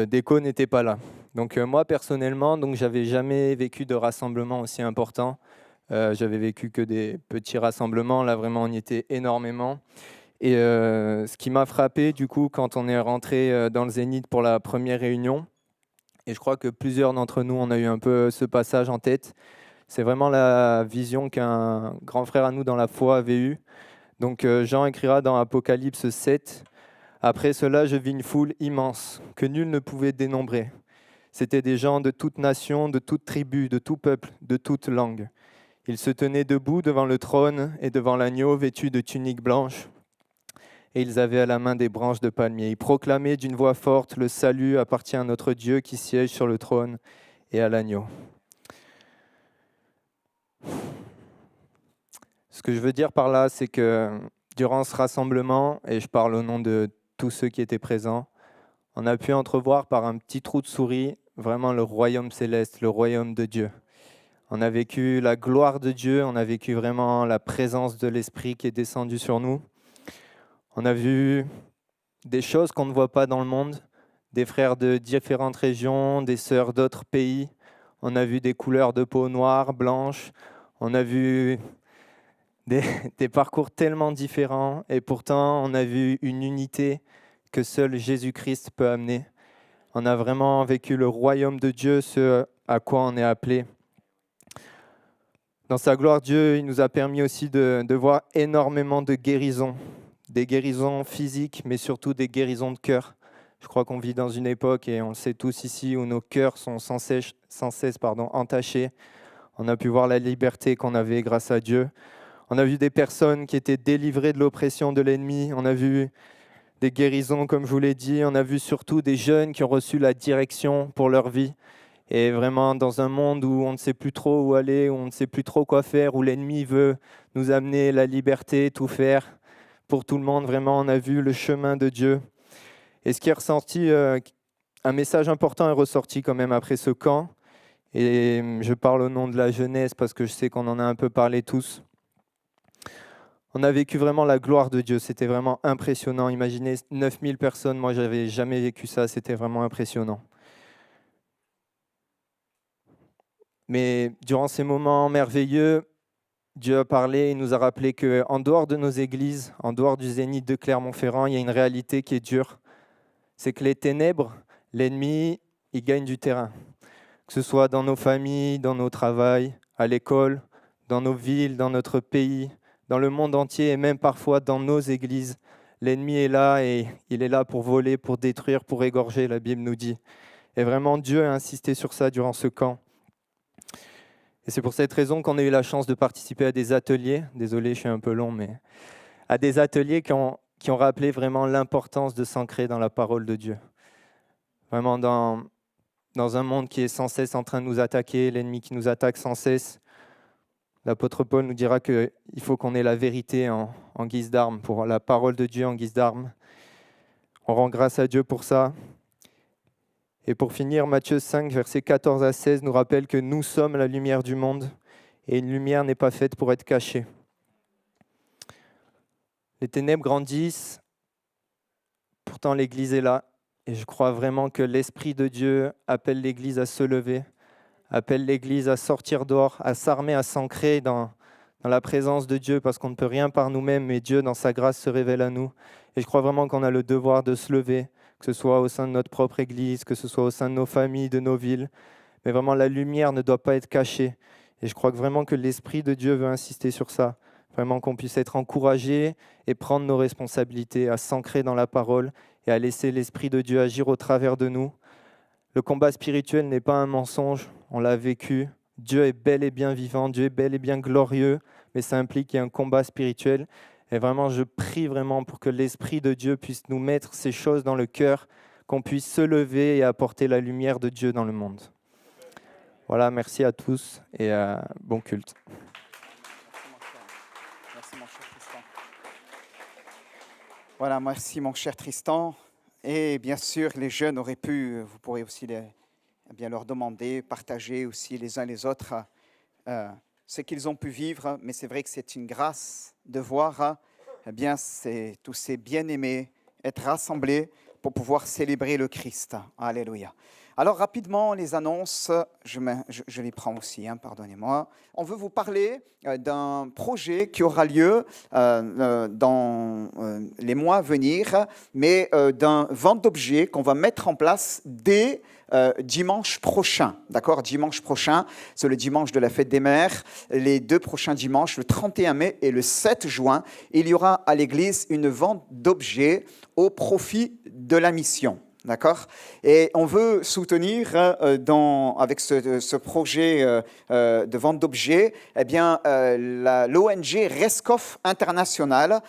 Speaker 7: D'écho n'était pas là. Donc moi personnellement, donc j'avais jamais vécu de rassemblement aussi important. J'avais vécu que des petits rassemblements. Là vraiment, on y était énormément. Et ce qui m'a frappé du coup quand on est rentré dans le Zénith pour la première réunion, et je crois que plusieurs d'entre nous on a eu un peu ce passage en tête, c'est vraiment la vision qu'un grand frère à nous dans la foi avait eue. Donc Jean écrira dans Apocalypse 7. Après cela, je vis une foule immense, que nul ne pouvait dénombrer. C'étaient des gens de toute nation, de toute tribu, de tout peuple, de toute langue. Ils se tenaient debout devant le trône et devant l'agneau, vêtus de tuniques blanches. Et ils avaient à la main des branches de palmier. Ils proclamaient d'une voix forte, « Le salut appartient à notre Dieu qui siège sur le trône et à l'agneau. » Ce que je veux dire par là, c'est que durant ce rassemblement, et je parle au nom de tous ceux qui étaient présents, on a pu entrevoir par un petit trou de souris vraiment le royaume céleste, le royaume de Dieu. On a vécu la gloire de Dieu, on a vécu vraiment la présence de l'Esprit qui est descendu sur nous. On a vu des choses qu'on ne voit pas dans le monde, des frères de différentes régions, des sœurs d'autres pays. On a vu des couleurs de peau noire, blanche. On a vu des parcours tellement différents et pourtant on a vu une unité que seul Jésus-Christ peut amener. On a vraiment vécu le royaume de Dieu, ce à quoi on est appelé. Dans sa gloire, Dieu il nous a permis aussi de voir énormément de guérisons, des guérisons physiques, mais surtout des guérisons de cœur. Je crois qu'on vit dans une époque, et on le sait tous ici, où nos cœurs sont sans cesse entachés. On a pu voir la liberté qu'on avait grâce à Dieu. On a vu des personnes qui étaient délivrées de l'oppression de l'ennemi. On a vu des guérisons, comme je vous l'ai dit. On a vu surtout des jeunes qui ont reçu la direction pour leur vie. Et vraiment, dans un monde où on ne sait plus trop où aller, où on ne sait plus trop quoi faire, où l'ennemi veut nous amener la liberté, tout faire pour tout le monde, vraiment, on a vu le chemin de Dieu. Et ce qui est ressorti, un message important est ressorti quand même après ce camp. Et je parle au nom de la jeunesse parce que je sais qu'on en a un peu parlé tous. On a vécu vraiment la gloire de Dieu, c'était vraiment impressionnant. Imaginez 9000 personnes, moi je n'avais jamais vécu ça, c'était vraiment impressionnant. Mais durant ces moments merveilleux, Dieu a parlé, il nous a rappelé qu'en dehors de nos églises, en dehors du Zénith de Clermont-Ferrand, il y a une réalité qui est dure. C'est que les ténèbres, l'ennemi, il gagne du terrain. Que ce soit dans nos familles, dans nos travails, à l'école, dans nos villes, dans notre pays, dans le monde entier et même parfois dans nos églises. L'ennemi est là et il est là pour voler, pour détruire, pour égorger, la Bible nous dit. Et vraiment, Dieu a insisté sur ça durant ce camp. Et c'est pour cette raison qu'on a eu la chance de participer à des ateliers. Désolé, je suis un peu long, mais à des ateliers qui ont rappelé vraiment l'importance de s'ancrer dans la parole de Dieu. Vraiment dans un monde qui est sans cesse en train de nous attaquer, l'ennemi qui nous attaque sans cesse. L'apôtre Paul nous dira qu'il faut qu'on ait la vérité en guise d'arme, pour la parole de Dieu en guise d'arme. On rend grâce à Dieu pour ça. Et pour finir, Matthieu 5, versets 14 à 16 nous rappelle que nous sommes la lumière du monde et une lumière n'est pas faite pour être cachée. Les ténèbres grandissent, pourtant l'Église est là. Et je crois vraiment que l'Esprit de Dieu appelle l'Église à se lever, appelle l'Église à sortir dehors, à s'armer, à s'ancrer dans la présence de Dieu, parce qu'on ne peut rien par nous-mêmes, mais Dieu, dans sa grâce, se révèle à nous. Et je crois vraiment qu'on a le devoir de se lever, que ce soit au sein de notre propre Église, que ce soit au sein de nos familles, de nos villes. Mais vraiment, la lumière ne doit pas être cachée. Et je crois vraiment que l'Esprit de Dieu veut insister sur ça. Vraiment qu'on puisse être encouragés et prendre nos responsabilités, à s'ancrer dans la parole et à laisser l'Esprit de Dieu agir au travers de nous. Le combat spirituel n'est pas un mensonge, on l'a vécu. Dieu est bel et bien vivant, Dieu est bel et bien glorieux, mais ça implique qu'il y ait un combat spirituel. Et vraiment, je prie vraiment pour que l'Esprit de Dieu puisse nous mettre ces choses dans le cœur, qu'on puisse se lever et apporter la lumière de Dieu dans le monde. Voilà, merci à tous et bon culte.
Speaker 1: Merci, mon cher Tristan. Voilà, merci, mon cher Tristan. Et bien sûr, les jeunes auraient pu, vous pourrez aussi bien leur demander, partager aussi les uns les autres ce qu'ils ont pu vivre. Mais c'est vrai que c'est une grâce de voir bien, tous ces bien-aimés être rassemblés pour pouvoir célébrer le Christ. Alléluia. Alors rapidement, les annonces, je les prends aussi, pardonnez-moi. On veut vous parler d'un projet qui aura lieu dans les mois à venir, mais d'un vente d'objets qu'on va mettre en place dès dimanche prochain. D'accord ? Dimanche prochain, c'est le dimanche de la fête des mères. Les 2 prochains dimanches, le 31 mai et le 7 juin, il y aura à l'église une vente d'objets au profit de la mission. D'accord ? Et on veut soutenir avec ce projet de vente d'objets, eh bien, l'ONG Rescoff International,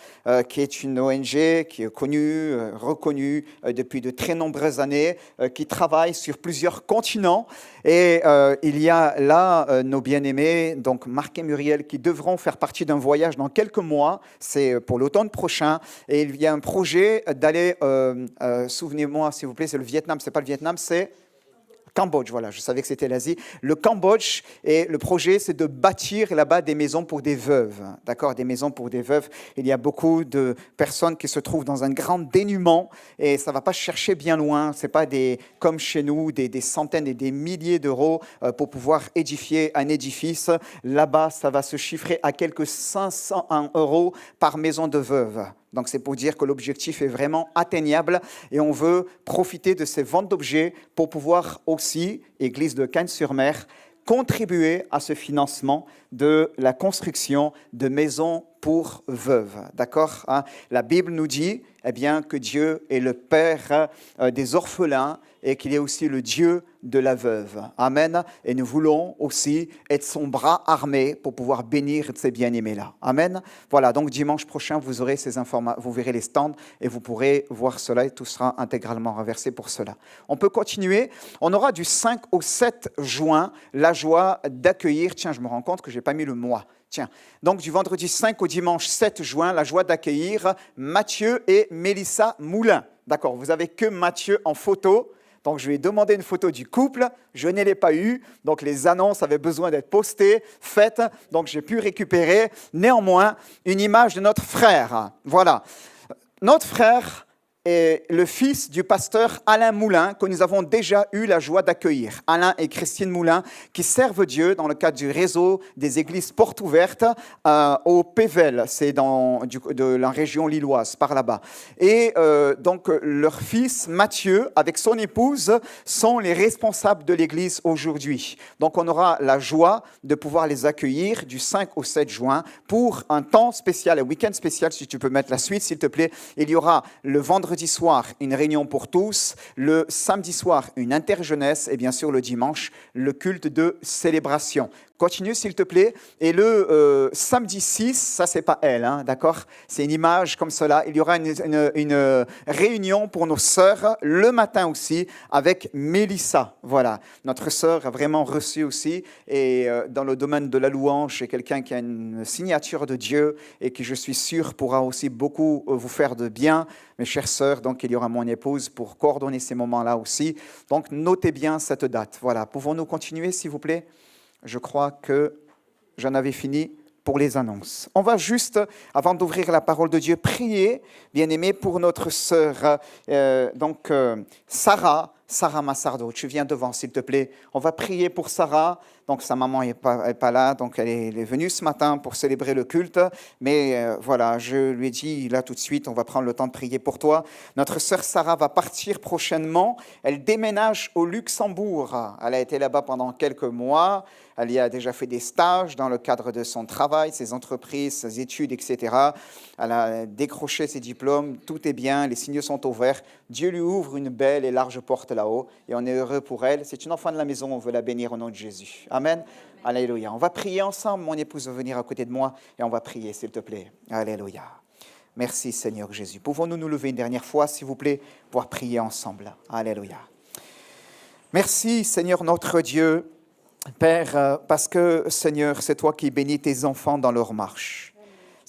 Speaker 1: qui est une ONG qui est connue, reconnue depuis de très nombreuses années, qui travaille sur plusieurs continents. Et il y a là nos bien-aimés, donc Marc et Muriel, qui devront faire partie d'un voyage dans quelques mois. C'est pour l'automne prochain. Et il y a un projet d'aller, souvenez-moi s'il vous plaît, c'est le Vietnam, c'est pas le Vietnam, c'est Cambodge, voilà, je savais que c'était l'Asie. Le Cambodge, et le projet, c'est de bâtir là-bas des maisons pour des veuves. D'accord ? Des maisons pour des veuves. Il y a beaucoup de personnes qui se trouvent dans un grand dénuement et ça ne va pas chercher bien loin. Ce n'est pas comme chez nous, des centaines et des milliers d'euros pour pouvoir édifier un édifice. Là-bas, ça va se chiffrer à quelques 500 € par maison de veuve. Donc, c'est pour dire que l'objectif est vraiment atteignable et on veut profiter de ces ventes d'objets pour pouvoir aussi, Église de Cagnes-sur-Mer, contribuer à ce financement de la construction de maisons pour veuves. D'accord ? La Bible nous dit bien, que Dieu est le Père des orphelins et qu'il est aussi le Dieu de la veuve. Amen. Et nous voulons aussi être son bras armé pour pouvoir bénir ces bien-aimés-là. Amen. Voilà, donc dimanche prochain, vous aurez ces informations, vous verrez les stands et vous pourrez voir cela et tout sera intégralement reversé pour cela. On peut continuer. On aura du 5 au 7 juin la joie d'accueillir. Tiens, je me rends compte que je n'ai pas mis le mois. Tiens, donc du vendredi 5 au dimanche 7 juin, la joie d'accueillir Mathieu et Mélissa Moulin. D'accord, vous avez que Mathieu en photo. Donc, je lui ai demandé une photo du couple. Je ne l'ai pas eue. Donc, les annonces avaient besoin d'être postées, faites. Donc, j'ai pu récupérer néanmoins une image de notre frère. Voilà. Notre frère est le fils du pasteur Alain Moulin, que nous avons déjà eu la joie d'accueillir. Alain et Christine Moulin, qui servent Dieu dans le cadre du réseau des églises portes ouvertes au Pével, c'est de la région lilloise, par là-bas. Et donc, leur fils, Mathieu, avec son épouse, sont les responsables de l'église aujourd'hui. Donc, on aura la joie de pouvoir les accueillir du 5 au 7 juin pour un temps spécial, un week-end spécial, si tu peux mettre la suite, s'il te plaît. Il y aura le vendredi soir, une réunion pour tous, le samedi soir, une interjeunesse et bien sûr le dimanche, le culte de célébration. Continue s'il te plaît. Et le samedi 6, ça c'est pas elle, d'accord ? C'est une image comme cela. Il y aura une réunion pour nos sœurs le matin aussi avec Mélissa. Voilà, notre sœur a vraiment reçu aussi. Et dans le domaine de la louange, c'est quelqu'un qui a une signature de Dieu et qui je suis sûr pourra aussi beaucoup vous faire de bien. Mes chères sœurs, donc il y aura mon épouse pour coordonner ces moments-là aussi. Donc notez bien cette date. Voilà, pouvons-nous continuer s'il vous plaît ? Je crois que j'en avais fini pour les annonces. On va juste, avant d'ouvrir la parole de Dieu, prier, bien-aimé, pour notre sœur, Sarah Massardo. Tu viens devant, s'il te plaît. On va prier pour Sarah. Donc, sa maman n'est pas là, donc elle est venue ce matin pour célébrer le culte. Mais voilà, je lui ai dit, là tout de suite, on va prendre le temps de prier pour toi. Notre sœur Sarah va partir prochainement. Elle déménage au Luxembourg. Elle a été là-bas pendant quelques mois. Elle y a déjà fait des stages dans le cadre de son travail, ses entreprises, ses études, etc. Elle a décroché ses diplômes. Tout est bien, les signaux sont ouverts. Dieu lui ouvre une belle et large porte là-haut. Et on est heureux pour elle. C'est une enfant de la maison, on veut la bénir au nom de Jésus. Amen. Alléluia. On va prier ensemble. Mon épouse va venir à côté de moi et on va prier, s'il te plaît. Alléluia. Merci, Seigneur Jésus. Pouvons-nous nous lever une dernière fois, s'il vous plaît, pour prier ensemble. Alléluia. Merci, Seigneur notre Dieu, Père, parce que, Seigneur, c'est toi qui bénis tes enfants dans leur marche.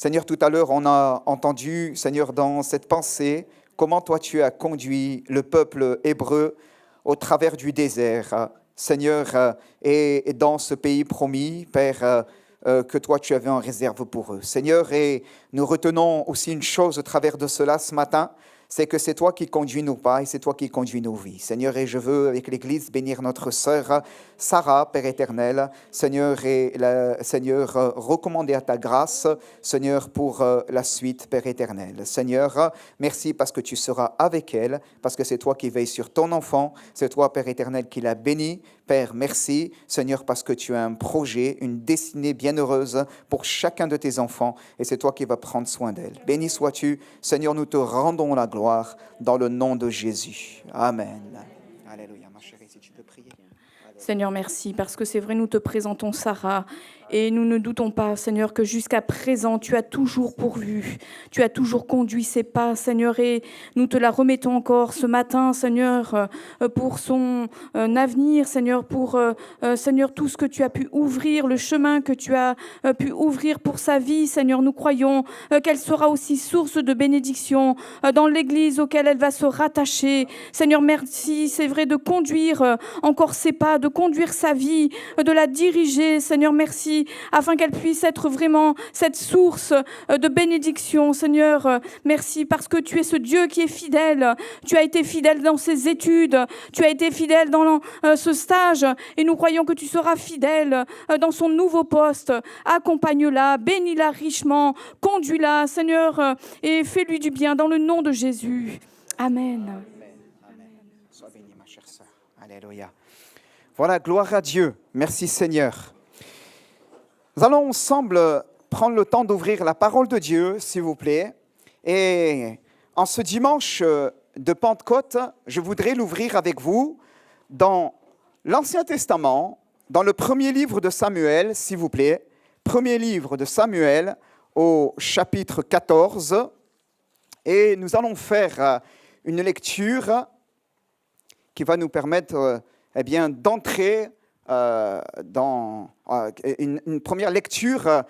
Speaker 1: Seigneur, tout à l'heure, on a entendu, Seigneur, dans cette pensée, comment toi tu as conduit le peuple hébreu au travers du désert, Seigneur, et dans ce pays promis, Père, que toi tu avais en réserve pour eux. Seigneur, et nous retenons aussi une chose au travers de cela ce matin, c'est que c'est toi qui conduis nos pas et c'est toi qui conduis nos vies. Seigneur, et je veux avec l'Église bénir notre sœur Sarah, Père éternel. Seigneur, recommander à ta grâce, Seigneur, pour la suite, Père éternel. Seigneur, merci parce que tu seras avec elle, parce que c'est toi qui veilles sur ton enfant, c'est toi, Père éternel, qui l'a béni. Père, merci, Seigneur, parce que tu as un projet, une destinée bienheureuse pour chacun de tes enfants, et c'est toi qui vas prendre soin d'elle. Béni sois-tu, Seigneur, nous te rendons la gloire dans le nom de Jésus. Amen. Alléluia, ma chérie, si tu peux prier.
Speaker 5: Seigneur, merci, parce que c'est vrai, nous te présentons Sarah, et nous ne doutons pas, Seigneur, que jusqu'à présent, tu as toujours pourvu, tu as toujours conduit ses pas, Seigneur, et nous te la remettons encore ce matin, Seigneur, pour son avenir, Seigneur, pour, Seigneur, tout ce que tu as pu ouvrir, le chemin que tu as pu ouvrir pour sa vie, Seigneur, nous croyons qu'elle sera aussi source de bénédiction dans l'Église auquel elle va se rattacher. Seigneur, merci, c'est vrai, de conduire encore ses pas, de conduire sa vie, de la diriger, Seigneur, merci, afin qu'elle puisse être vraiment cette source de bénédiction, Seigneur. Merci parce que tu es ce Dieu qui est fidèle. Tu as été fidèle dans ses études, tu as été fidèle dans ce stage, et nous croyons que tu seras fidèle dans son nouveau poste. Accompagne-la, bénis-la richement, conduis-la, Seigneur, et fais-lui du bien dans le nom de Jésus. Amen.
Speaker 1: Amen. Sois bénie, ma chère sœur. Alléluia. Voilà, gloire à Dieu. Merci Seigneur. Nous allons ensemble prendre le temps d'ouvrir la parole de Dieu, s'il vous plaît. Et en ce dimanche de Pentecôte, je voudrais l'ouvrir avec vous dans l'Ancien Testament, dans le premier livre de Samuel, s'il vous plaît. Premier livre de Samuel au chapitre 14. Et nous allons faire une lecture qui va nous permettre d'entrer dans une première lecture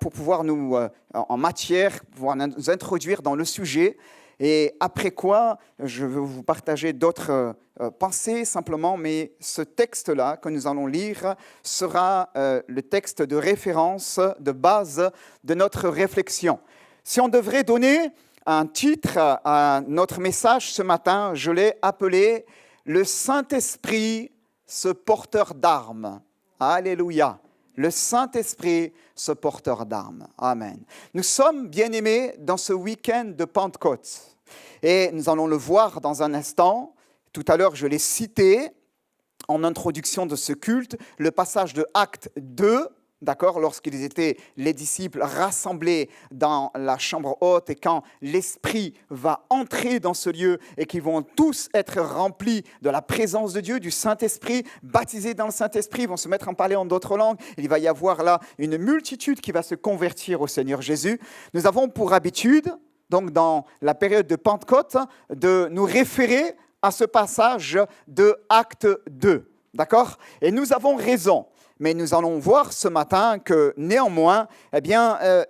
Speaker 1: pour pouvoir nous, en matière, pouvoir nous introduire dans le sujet. Et après quoi, je vais vous partager d'autres pensées simplement, mais ce texte-là que nous allons lire sera le texte de référence, de base de notre réflexion. Si on devrait donner un titre à notre message ce matin, je l'ai appelé « Le Saint-Esprit, ce porteur d'armes ». Alléluia. Le Saint-Esprit, ce porteur d'armes. Amen. Nous sommes, bien-aimés, dans ce week-end de Pentecôte. Et nous allons le voir dans un instant. Tout à l'heure, je l'ai cité en introduction de ce culte, le passage de Actes 2, d'accord, lorsqu'ils étaient, les disciples, rassemblés dans la chambre haute et quand l'Esprit va entrer dans ce lieu et qu'ils vont tous être remplis de la présence de Dieu, du Saint-Esprit, baptisés dans le Saint-Esprit, ils vont se mettre à parler en d'autres langues. Il va y avoir là une multitude qui va se convertir au Seigneur Jésus. Nous avons pour habitude, donc dans la période de Pentecôte, de nous référer à ce passage de Actes 2, d'accord ? Et nous avons raison. Mais nous allons voir ce matin que néanmoins,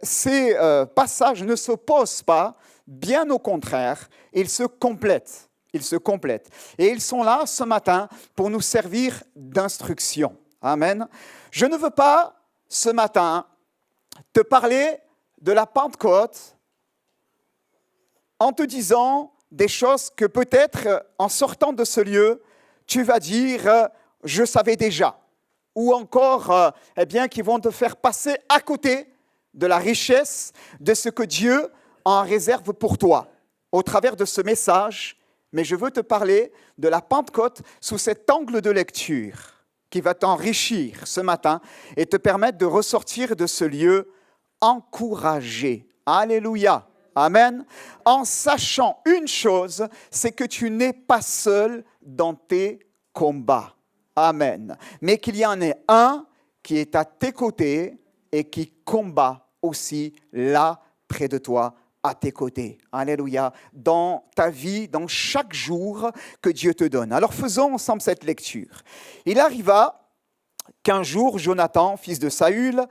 Speaker 1: ces passages ne s'opposent pas, bien au contraire, ils se complètent. Ils se complètent. Et ils sont là ce matin pour nous servir d'instruction. Amen. Je ne veux pas ce matin te parler de la Pentecôte en te disant des choses que peut-être en sortant de ce lieu, tu vas dire « je savais déjà ». Ou encore, qui vont te faire passer à côté de la richesse de ce que Dieu en réserve pour toi, au travers de ce message. Mais je veux te parler de la Pentecôte sous cet angle de lecture qui va t'enrichir ce matin et te permettre de ressortir de ce lieu encouragé. Alléluia. Amen. En sachant une chose, c'est que tu n'es pas seul dans tes combats. Amen. Mais qu'il y en ait un qui est à tes côtés et qui combat aussi là, près de toi, à tes côtés. Alléluia. Dans ta vie, dans chaque jour que Dieu te donne. Alors faisons ensemble cette lecture. Il arriva qu'un jour, Jonathan, fils de Saül,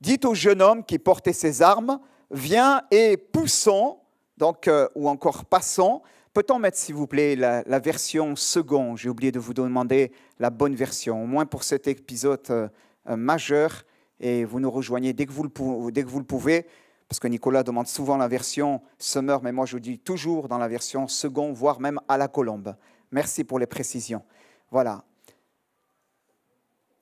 Speaker 1: dit au jeune homme qui portait ses armes, viens et poussons, donc, ou encore passons. Peut-on mettre, s'il vous plaît, la version seconde? J'ai oublié de vous demander la bonne version, au moins pour cet épisode majeur. Et vous nous rejoignez dès que vous le pouvez, parce que Nicolas demande souvent la version Summer, mais moi je dis toujours dans la version seconde, voire même à la colombe. Merci pour les précisions. Voilà.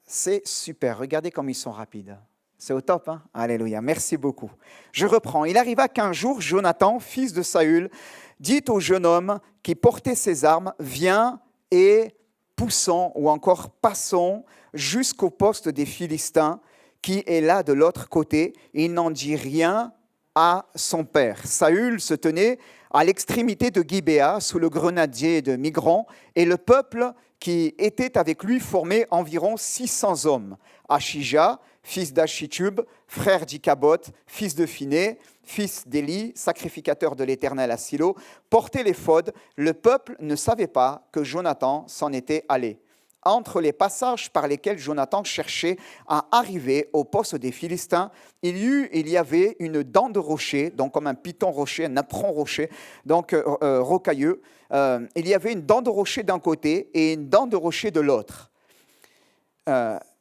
Speaker 1: C'est super. Regardez comme ils sont rapides. C'est au top, hein? Alléluia. Merci beaucoup. Je reprends. Il arriva qu'un jour, Jonathan, fils de Saül, dit au jeune homme qui portait ses armes, viens et poussons ou encore passons jusqu'au poste des Philistins qui est là de l'autre côté. Il n'en dit rien à son père. Saül se tenait à l'extrémité de Gibéa, sous le grenadier de Migron, et le peuple qui était avec lui formait environ 600 hommes. Achija, fils d'Achitub, frère d'Ikabot, fils de Phiné, fils d'Éli, sacrificateur de l'Éternel à Silo, portait l'éphod. Le peuple ne savait pas que Jonathan s'en était allé. Entre les passages par lesquels Jonathan cherchait à arriver au poste des Philistins, il y avait une dent de rocher, donc comme un piton rocher, un apron rocher, donc rocailleux. Il y avait une dent de rocher d'un côté et une dent de rocher de l'autre.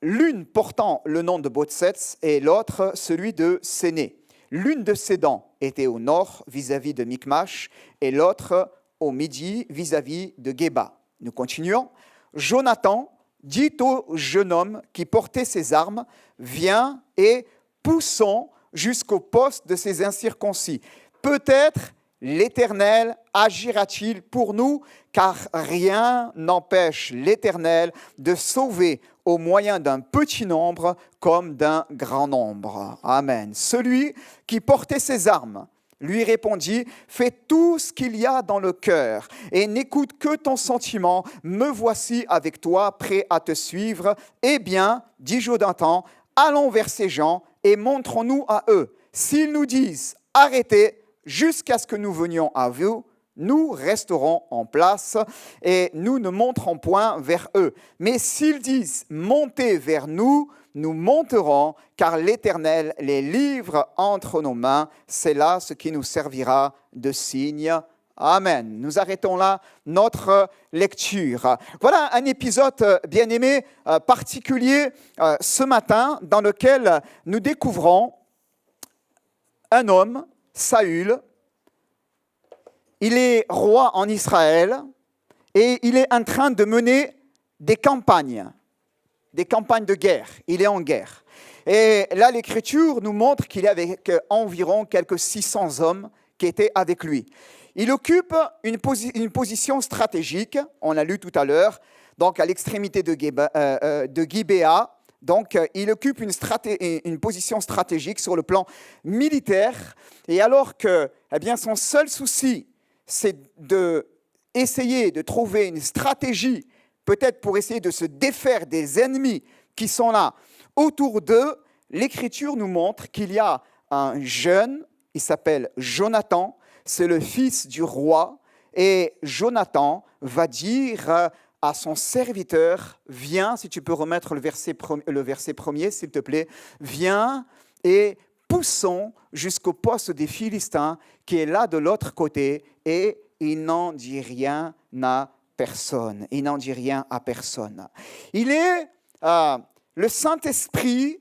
Speaker 1: L'une portant le nom de Botsets et l'autre celui de Séné. L'une de ces dents était au nord vis-à-vis de Micmash et l'autre au midi vis-à-vis de Geba. Nous continuons. Jonathan dit au jeune homme qui portait ses armes, viens et poussons jusqu'au poste de ces incirconcis. Peut-être l'Éternel agira-t-il pour nous, car rien n'empêche l'Éternel de sauver au moyen d'un petit nombre comme d'un grand nombre. Amen. Celui qui portait ses armes lui répondit, fais tout ce qu'il y a dans le cœur et n'écoute que ton sentiment. Me voici avec toi, prêt à te suivre. Eh bien, dit Jonathan, allons vers ces gens et montrons-nous à eux. S'ils nous disent, arrêtez jusqu'à ce que nous venions à vous, nous resterons en place et nous ne monterons point vers eux. Mais s'ils disent, montez vers nous, nous monterons, car l'Éternel les livre entre nos mains. C'est là ce qui nous servira de signe. Amen. Nous arrêtons là notre lecture. Voilà un épisode, bien-aimé, particulier ce matin, dans lequel nous découvrons un homme, Saül. Il est roi en Israël et il est en train de mener des campagnes de guerre. Il est en guerre. Et là, l'Écriture nous montre qu'il est avec environ quelques 600 hommes qui étaient avec lui. Il occupe une position stratégique, on l'a lu tout à l'heure, donc à l'extrémité de Gibéa. Donc, il occupe une position stratégique sur le plan militaire. Et alors que son seul souci, c'est d'essayer de trouver une stratégie peut-être pour essayer de se défaire des ennemis qui sont là autour d'eux, l'Écriture nous montre qu'il y a un jeune, il s'appelle Jonathan, c'est le fils du roi, et Jonathan va dire à son serviteur, viens, si tu peux remettre le verset premier, s'il te plaît, viens et poussons jusqu'au poste des Philistins qui est là de l'autre côté, et il n'en dit rien à personne. Il n'en dit rien à personne. Il est le Saint-Esprit,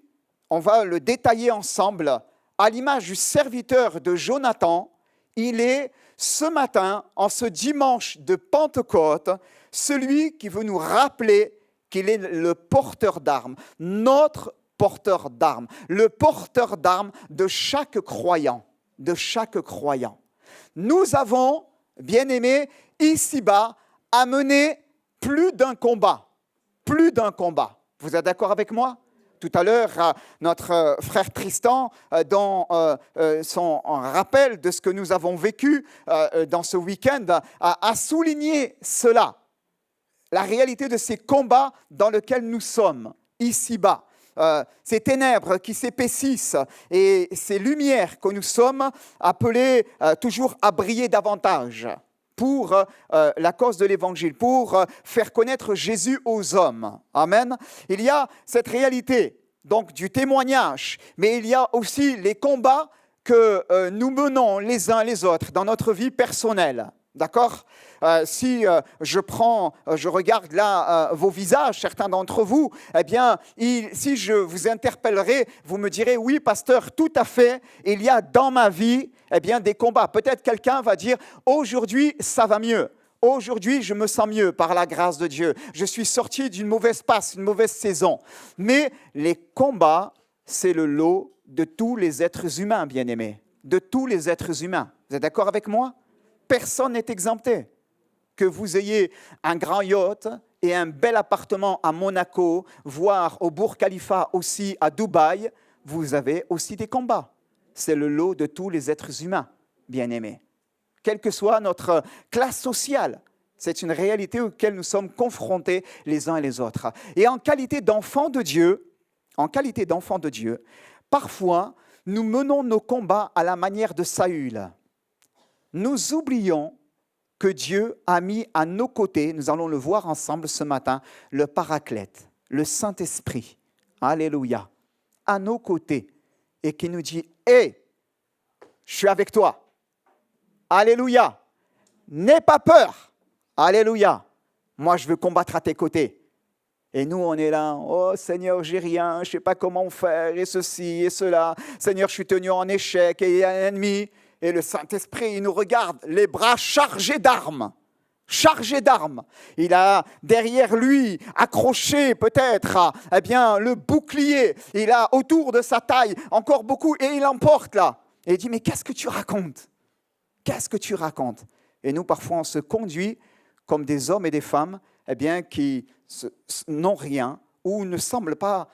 Speaker 1: on va le détailler ensemble, à l'image du serviteur de Jonathan. Il est ce matin, en ce dimanche de Pentecôte, celui qui veut nous rappeler qu'il est le porteur d'armes, notre porteur d'armes, le porteur d'armes de chaque croyant, Nous avons, bien-aimés, ici-bas, à mener plus d'un combat. Vous êtes d'accord avec moi? Tout à l'heure, notre frère Tristan, dans son rappel de ce que nous avons vécu dans ce week-end, a souligné cela, la réalité de ces combats dans lesquels nous sommes, ici-bas. Ces ténèbres qui s'épaississent et ces lumières que nous sommes appelés toujours à briller davantage pour la cause de l'Évangile, pour faire connaître Jésus aux hommes. Amen. Il y a cette réalité donc du témoignage, mais il y a aussi les combats que nous menons les uns les autres dans notre vie personnelle. D'accord ? Si je regarde là vos visages, certains d'entre vous, eh bien, si je vous interpellerai, vous me direz, oui, pasteur, tout à fait, il y a dans ma vie eh bien, des combats. Peut-être quelqu'un va dire, aujourd'hui, ça va mieux. Aujourd'hui, je me sens mieux par la grâce de Dieu. Je suis sorti d'une mauvaise passe, une mauvaise saison. Mais les combats, c'est le lot de tous les êtres humains, bien-aimés. De tous les êtres humains. Vous êtes d'accord avec moi ? Personne n'est exempté. Que vous ayez un grand yacht et un bel appartement à Monaco, voire au Burj Khalifa aussi à Dubaï, vous avez aussi des combats. C'est le lot de tous les êtres humains, bien-aimés. Quelle que soit notre classe sociale, c'est une réalité auquel nous sommes confrontés les uns et les autres. Et en qualité d'enfants de Dieu, parfois, nous menons nos combats à la manière de Saül. Nous oublions que Dieu a mis à nos côtés, nous allons le voir ensemble ce matin, le Paraclète, le Saint-Esprit, alléluia, à nos côtés, et qui nous dit, « Hé, je suis avec toi, alléluia, n'aie pas peur, alléluia, moi je veux combattre à tes côtés. » Et nous, on est là, « Oh Seigneur, j'ai rien, je ne sais pas comment faire, et ceci, et cela. Seigneur, je suis tenu en échec, et il y a un ennemi. » Et le Saint-Esprit, il nous regarde, les bras chargés d'armes. Chargés d'armes. Il a derrière lui, accroché peut-être, eh bien, le bouclier. Il a autour de sa taille encore beaucoup, et il emporte là. Et il dit, mais qu'est-ce que tu racontes ? Qu'est-ce que tu racontes ? Et nous, parfois, on se conduit comme des hommes et des femmes eh bien, qui n'ont rien ou ne semblent pas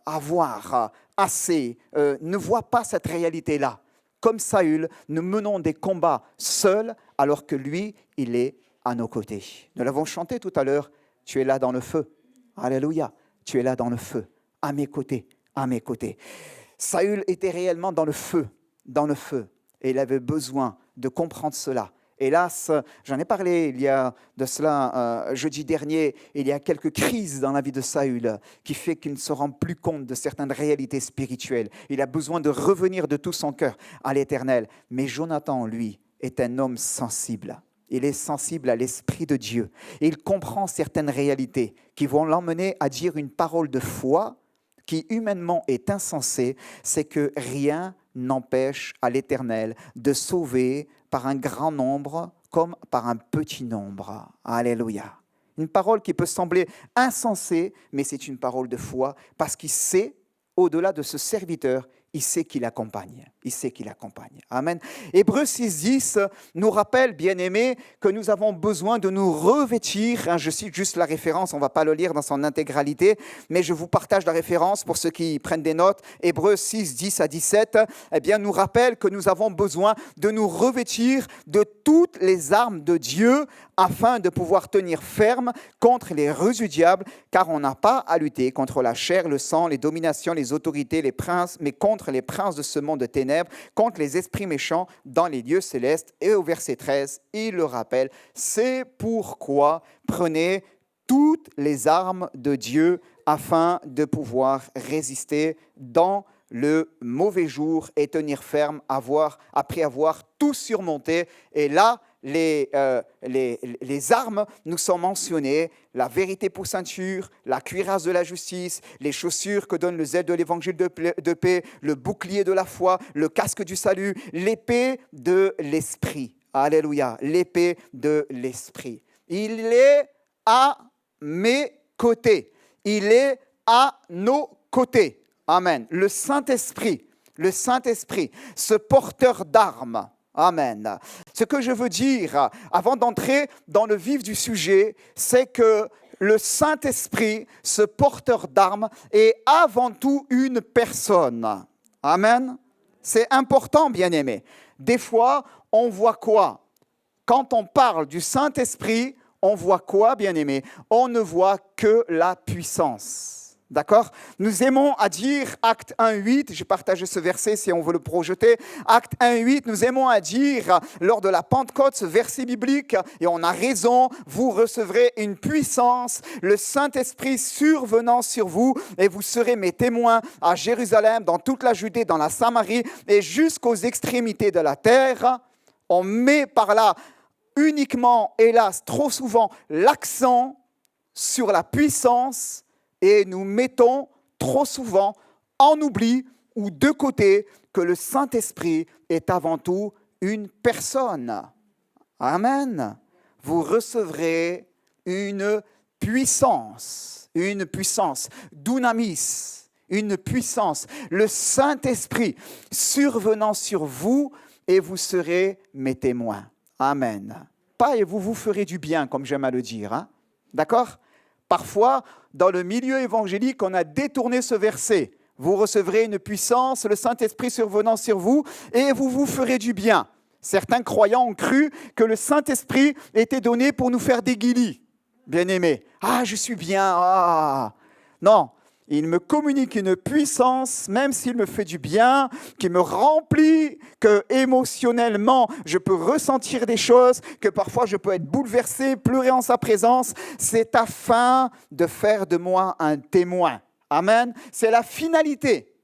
Speaker 1: avoir assez, ne voient pas cette réalité-là. Comme Saül, nous menons des combats seuls alors que lui, il est à nos côtés. Nous l'avons chanté tout à l'heure, tu es là dans le feu. Alléluia, tu es là dans le feu, à mes côtés, à mes côtés. Saül était réellement dans le feu, et il avait besoin de comprendre cela. Hélas, j'en ai parlé il y a de cela jeudi dernier, il y a quelques crises dans la vie de Saül qui fait qu'il ne se rend plus compte de certaines réalités spirituelles. Il a besoin de revenir de tout son cœur à l'Éternel. Mais Jonathan, lui, est un homme sensible. Il est sensible à l'Esprit de Dieu. Et il comprend certaines réalités qui vont l'emmener à dire une parole de foi qui humainement est insensée, c'est que rien n'empêche à l'Éternel de sauver par un grand nombre comme par un petit nombre. Alléluia. Une parole qui peut sembler insensée, mais c'est une parole de foi parce qu'il sait, au-delà de ce serviteur, il sait qu'il accompagne. Il sait qu'il accompagne. Amen. Hébreux 6.10 nous rappelle, bien-aimés, que nous avons besoin de nous revêtir. Je cite juste la référence, on ne va pas le lire dans son intégralité, mais je vous partage la référence pour ceux qui prennent des notes. Hébreux 6, 10 à 17, eh bien, nous rappelle que nous avons besoin de nous revêtir de toutes les armes de Dieu afin de pouvoir tenir ferme contre les ruses du diable, car on n'a pas à lutter contre la chair, le sang, les dominations, les autorités, les princes, mais contre les princes de ce monde de ténèbres, contre les esprits méchants dans les lieux célestes. Et au verset 13, il le rappelle, c'est pourquoi prenez toutes les armes de Dieu afin de pouvoir résister dans le mauvais jour et tenir ferme après avoir tout surmonté. Et là, les armes nous sont mentionnées, la vérité pour ceinture, la cuirasse de la justice, les chaussures que donne le zèle de l'évangile de paix, le bouclier de la foi, le casque du salut, l'épée de l'esprit. Alléluia, l'épée de l'esprit. Il est à mes côtés. Il est à nos côtés. Amen. Le Saint-Esprit, ce porteur d'armes. Amen. Ce que je veux dire, avant d'entrer dans le vif du sujet, c'est que le Saint-Esprit, ce porteur d'armes, est avant tout une personne. Amen. C'est important, bien-aimés. Des fois, on voit quoi ? Quand on parle du Saint-Esprit, on voit quoi, bien-aimés ? On ne voit que la puissance. D'accord? Nous aimons à dire, Acte 1.8, j'ai partagé ce verset si on veut le projeter, Acte 1.8, nous aimons à dire lors de la Pentecôte, ce verset biblique, et on a raison, vous recevrez une puissance, le Saint-Esprit survenant sur vous, et vous serez mes témoins à Jérusalem, dans toute la Judée, dans la Samarie, et jusqu'aux extrémités de la terre. On met par là uniquement, hélas, trop souvent, l'accent sur la puissance, et nous mettons trop souvent en oubli ou de côté que le Saint-Esprit est avant tout une personne. Amen. Vous recevrez une puissance, dunamis, une puissance, le Saint-Esprit survenant sur vous et vous serez mes témoins. Amen. Pas et vous ferez du bien, comme j'aime à le dire. Hein? D'accord ? Parfois, dans le milieu évangélique, on a détourné ce verset. Vous recevrez une puissance, le Saint-Esprit survenant sur vous, et vous ferez du bien. Certains croyants ont cru que le Saint-Esprit était donné pour nous faire des guilis. Bien-aimés, ah, je suis bien, ah. Non, il me communique une puissance, même s'il me fait du bien, qui me remplit, que émotionnellement, je peux ressentir des choses, que parfois je peux être bouleversé, pleurer en sa présence. C'est afin de faire de moi un témoin. Amen. C'est la finalité.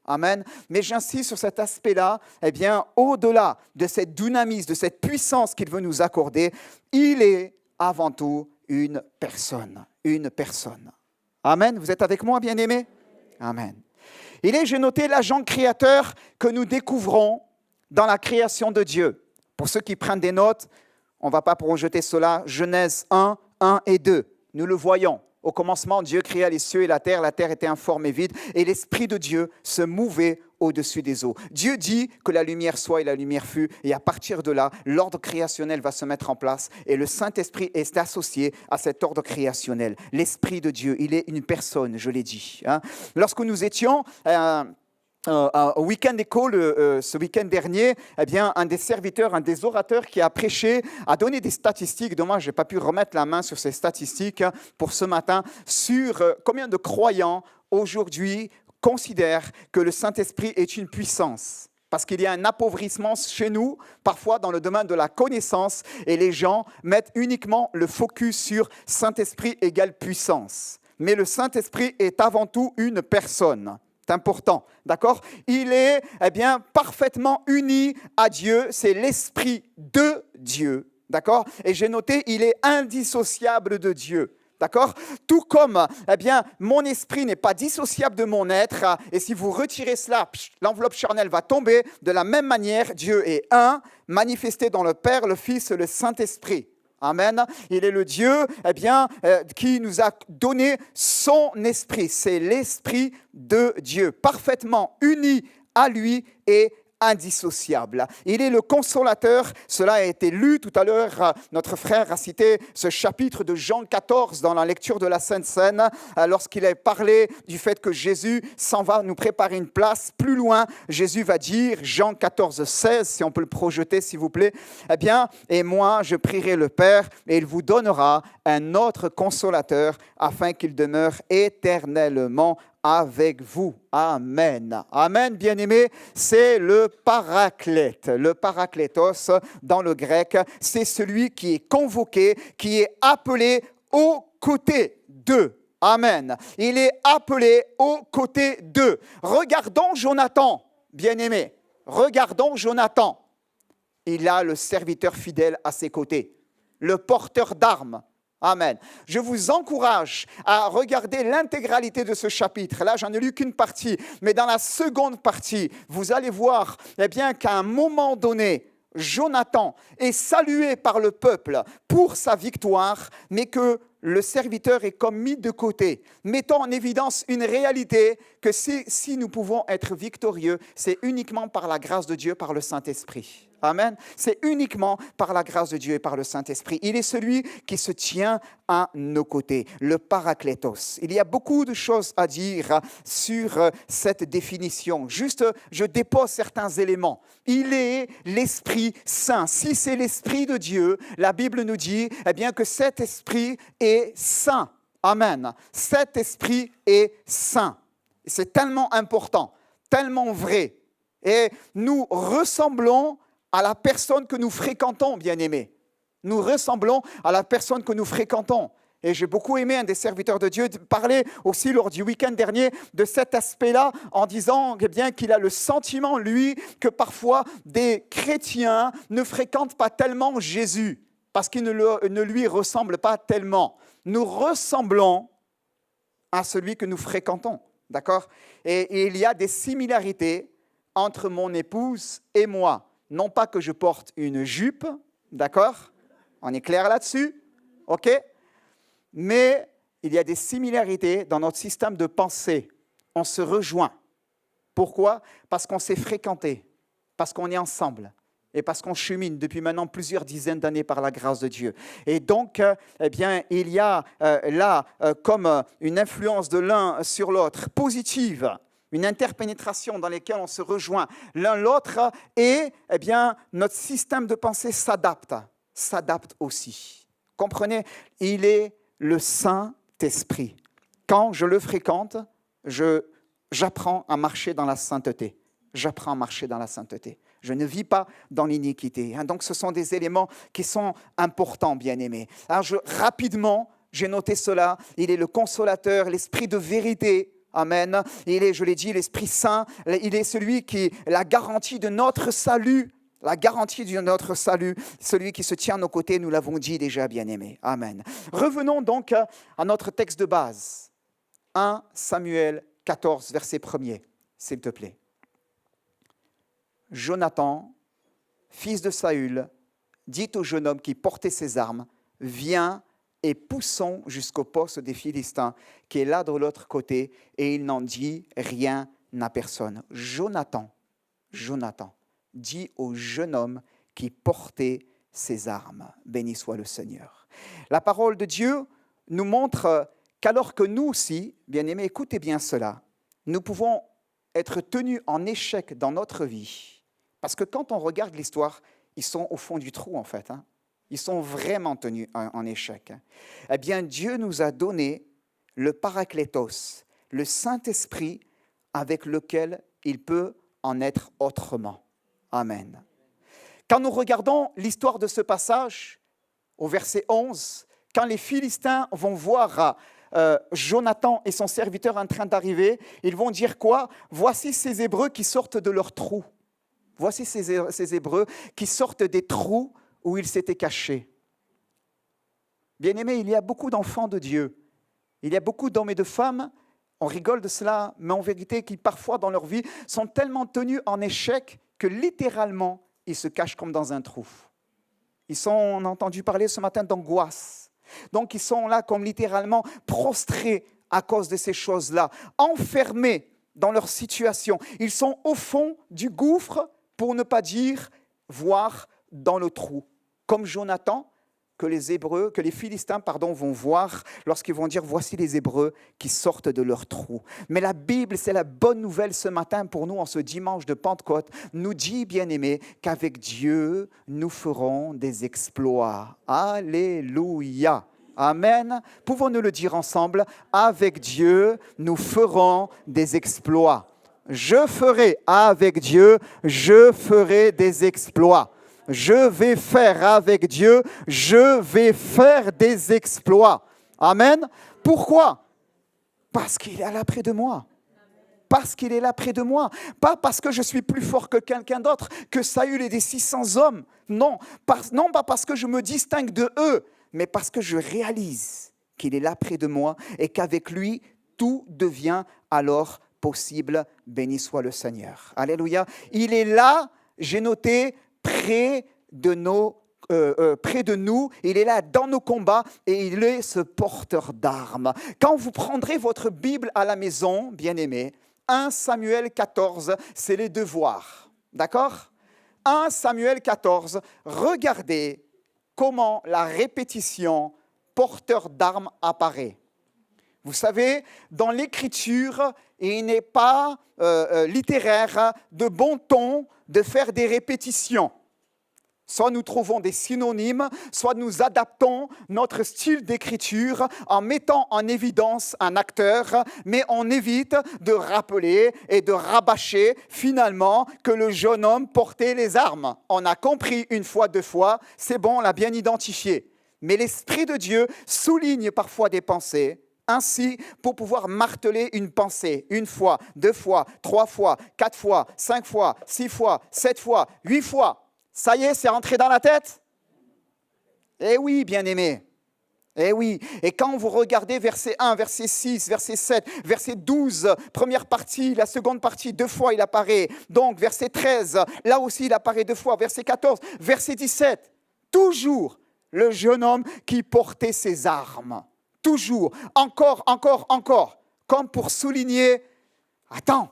Speaker 1: Amen. Mais j'insiste sur cet aspect-là, eh bien, au-delà de cette dynamisme, de cette puissance qu'il veut nous accorder, il est avant tout une personne. Amen. Vous êtes avec moi, bien-aimés? Amen. Il est, j'ai noté, l'agent créateur que nous découvrons dans la création de Dieu. Pour ceux qui prennent des notes, on ne va pas projeter cela. Genèse 1, 1 et 2. Nous le voyons. Au commencement, Dieu créa les cieux et la terre était informe et vide, et l'Esprit de Dieu se mouvait au-dessus des eaux. Dieu dit que la lumière soit et la lumière fut, et à partir de là, l'ordre créationnel va se mettre en place, et le Saint-Esprit est associé à cet ordre créationnel. L'Esprit de Dieu, il est une personne, je l'ai dit. Hein. Lorsque nous étions... au week-end éco, ce week-end dernier, eh bien, un des serviteurs, un des orateurs qui a prêché, a donné des statistiques. Dommage, je n'ai pas pu remettre la main sur ces statistiques pour ce matin, sur combien de croyants aujourd'hui considèrent que le Saint-Esprit est une puissance. Parce qu'il y a un appauvrissement chez nous, parfois dans le domaine de la connaissance, et les gens mettent uniquement le focus sur Saint-Esprit égale puissance. Mais le Saint-Esprit est avant tout une personne. C'est important, d'accord? Il est parfaitement uni à Dieu, c'est l'Esprit de Dieu, d'accord? Et j'ai noté, il est indissociable de Dieu, d'accord? Tout comme, mon esprit n'est pas dissociable de mon être, et si vous retirez cela, l'enveloppe charnelle va tomber. De la même manière, Dieu est un, manifesté dans le Père, le Fils et le Saint-Esprit. Amen. Il est le Dieu qui nous a donné son esprit. C'est l'Esprit de Dieu, parfaitement uni à lui et indissociable. Il est le consolateur. Cela a été lu tout à l'heure. Notre frère a cité ce chapitre de Jean 14 dans la lecture de la Sainte Seine, lorsqu'il a parlé du fait que Jésus s'en va nous préparer une place. Plus loin, Jésus va dire, Jean 14, 16, si on peut le projeter s'il vous plaît, et moi je prierai le Père et il vous donnera un autre consolateur afin qu'il demeure éternellement avec vous. Amen. Amen, bien-aimés, c'est le paraclète. Le paraklétos, dans le grec, c'est celui qui est convoqué, qui est appelé aux côtés d'eux. Amen. Il est appelé aux côtés d'eux. Regardons Jonathan, bien-aimés. Regardons Jonathan. Il a le serviteur fidèle à ses côtés, le porteur d'armes. Amen. Je vous encourage à regarder l'intégralité de ce chapitre. Là, j'en ai lu qu'une partie, mais dans la seconde partie, vous allez voir qu'à un moment donné, Jonathan est salué par le peuple pour sa victoire, mais que le serviteur est comme mis de côté, mettant en évidence une réalité que si nous pouvons être victorieux, c'est uniquement par la grâce de Dieu, par le Saint-Esprit. Amen. C'est uniquement par la grâce de Dieu et par le Saint-Esprit. Il est celui qui se tient à nos côtés, le paraklétos. Il y a beaucoup de choses à dire sur cette définition. Juste, je dépose certains éléments. Il est l'Esprit Saint. Si c'est l'Esprit de Dieu, la Bible nous dit que cet Esprit est saint. Amen. Cet esprit est saint. C'est tellement important, tellement vrai. Et nous ressemblons à la personne que nous fréquentons, bien-aimés. Nous ressemblons à la personne que nous fréquentons. Et j'ai beaucoup aimé un des serviteurs de Dieu parler aussi lors du week-end dernier de cet aspect-là en disant eh bien, qu'il a le sentiment, lui, que parfois des chrétiens ne fréquentent pas tellement Jésus parce qu'il ne lui ressemble pas tellement. Nous ressemblons à celui que nous fréquentons, d'accord ? Et il y a des similarités entre mon épouse et moi. Non pas que je porte une jupe, d'accord ? On est clair là-dessus ? OK ? Mais il y a des similarités dans notre système de pensée. On se rejoint. Pourquoi ? Parce qu'on s'est fréquenté, parce qu'on est ensemble et parce qu'on chemine depuis maintenant plusieurs dizaines d'années par la grâce de Dieu. Et donc, eh bien, il y a là comme une influence de l'un sur l'autre positive, une interpénétration dans laquelle on se rejoint l'un l'autre et eh bien, notre système de pensée s'adapte aussi. Comprenez ? Il est le Saint-Esprit. Quand je le fréquente, j'apprends à marcher dans la sainteté. J'apprends à marcher dans la sainteté. Je ne vis pas dans l'iniquité. Donc, ce sont des éléments qui sont importants, bien-aimés. Alors, rapidement, j'ai noté cela. Il est le consolateur, l'esprit de vérité. Amen. Il est, je l'ai dit, l'Esprit Saint. Il est celui qui est la garantie de notre salut. La garantie de notre salut, celui qui se tient à nos côtés, nous l'avons dit déjà, bien-aimés. Amen. Revenons donc à notre texte de base. 1 Samuel 14, verset 1er, s'il te plaît. Jonathan, fils de Saül, dit au jeune homme qui portait ses armes, « Viens et poussons jusqu'au poste des Philistins, qui est là de l'autre côté, et il n'en dit rien à personne. » Jonathan dit au jeune homme qui portait ses armes. Béni soit le Seigneur. La parole de Dieu nous montre qu'alors que nous aussi, bien-aimés, écoutez bien cela, nous pouvons être tenus en échec dans notre vie. Parce que quand on regarde l'histoire, ils sont au fond du trou en fait. Ils sont vraiment tenus en échec. Eh bien, Dieu nous a donné le Paraklétos, le Saint-Esprit avec lequel il peut en être autrement. Amen. Quand nous regardons l'histoire de ce passage, au verset 11, quand les Philistins vont voir Jonathan et son serviteur en train d'arriver, ils vont dire quoi ? Voici ces Hébreux qui sortent de leur trou. Voici ces Hébreux qui sortent des trous où ils s'étaient cachés. Bien-aimés, il y a beaucoup d'enfants de Dieu. Il y a beaucoup d'hommes et de femmes, on rigole de cela, mais en vérité, qui parfois dans leur vie sont tellement tenus en échec que littéralement, ils se cachent comme dans un trou. On a entendu parler ce matin d'angoisse. Donc, ils sont là comme littéralement prostrés à cause de ces choses-là, enfermés dans leur situation. Ils sont au fond du gouffre, pour ne pas dire voir dans le trou. Comme Jonathan, que les Philistins vont voir lorsqu'ils vont dire « Voici les Hébreux qui sortent de leur trou ». Mais la Bible, c'est la bonne nouvelle ce matin pour nous, en ce dimanche de Pentecôte, nous dit, bien-aimés, qu'avec Dieu, nous ferons des exploits. Alléluia. Amen. Pouvons-nous le dire ensemble ? Avec Dieu, nous ferons des exploits. Je ferai avec Dieu, je ferai des exploits. Je vais faire avec Dieu, je vais faire des exploits. Amen. Pourquoi ? Parce qu'il est là près de moi. Parce qu'il est là près de moi. Pas parce que je suis plus fort que quelqu'un d'autre, que Saül et des 600 hommes. Non, non pas parce que je me distingue de eux, mais parce que je réalise qu'il est là près de moi et qu'avec lui, tout devient alors possible. Béni soit le Seigneur. Alléluia. Il est là, j'ai noté, près de nous, il est là dans nos combats et il est ce porteur d'armes. Quand vous prendrez votre Bible à la maison, bien-aimés, 1 Samuel 14, c'est les devoirs, d'accord ? 1 Samuel 14, regardez comment la répétition porteur d'armes apparaît. Vous savez, dans l'écriture, il n'est pas littéraire de bon ton de faire des répétitions. Soit nous trouvons des synonymes, soit nous adaptons notre style d'écriture en mettant en évidence un acteur, mais on évite de rappeler et de rabâcher finalement que le jeune homme portait les armes. On a compris une fois, deux fois, c'est bon, on l'a bien identifié. Mais l'Esprit de Dieu souligne parfois des pensées, ainsi pour pouvoir marteler une pensée, une fois, deux fois, trois fois, quatre fois, 5 fois, 6 fois, 7 fois, 8 fois. Ça y est, c'est rentré dans la tête? Eh oui, bien-aimés. Eh oui. Et quand vous regardez verset 1, verset 6, verset 7, verset 12, première partie, la seconde partie, 2 fois il apparaît. Donc, verset 13, là aussi il apparaît 2 fois. Verset 14, verset 17. Toujours le jeune homme qui portait ses armes. Toujours. Encore. Comme pour souligner, attends,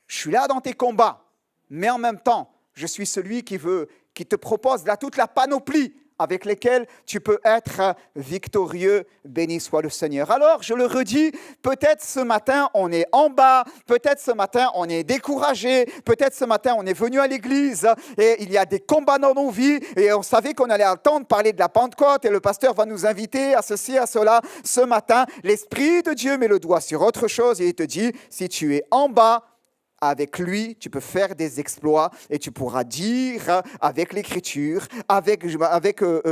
Speaker 1: je suis là dans tes combats, mais en même temps, je suis celui qui te propose là toute la panoplie avec lesquelles tu peux être victorieux. Béni soit le Seigneur. Alors, je le redis, peut-être ce matin, on est en bas, peut-être ce matin, on est découragé, peut-être ce matin, on est venu à l'église et il y a des combats dans nos vies et on savait qu'on allait entendre parler de la Pentecôte et le pasteur va nous inviter à ceci, à cela. Ce matin, l'Esprit de Dieu met le doigt sur autre chose et il te dit, si tu es en bas, avec lui, tu peux faire des exploits et tu pourras dire avec l'Écriture, avec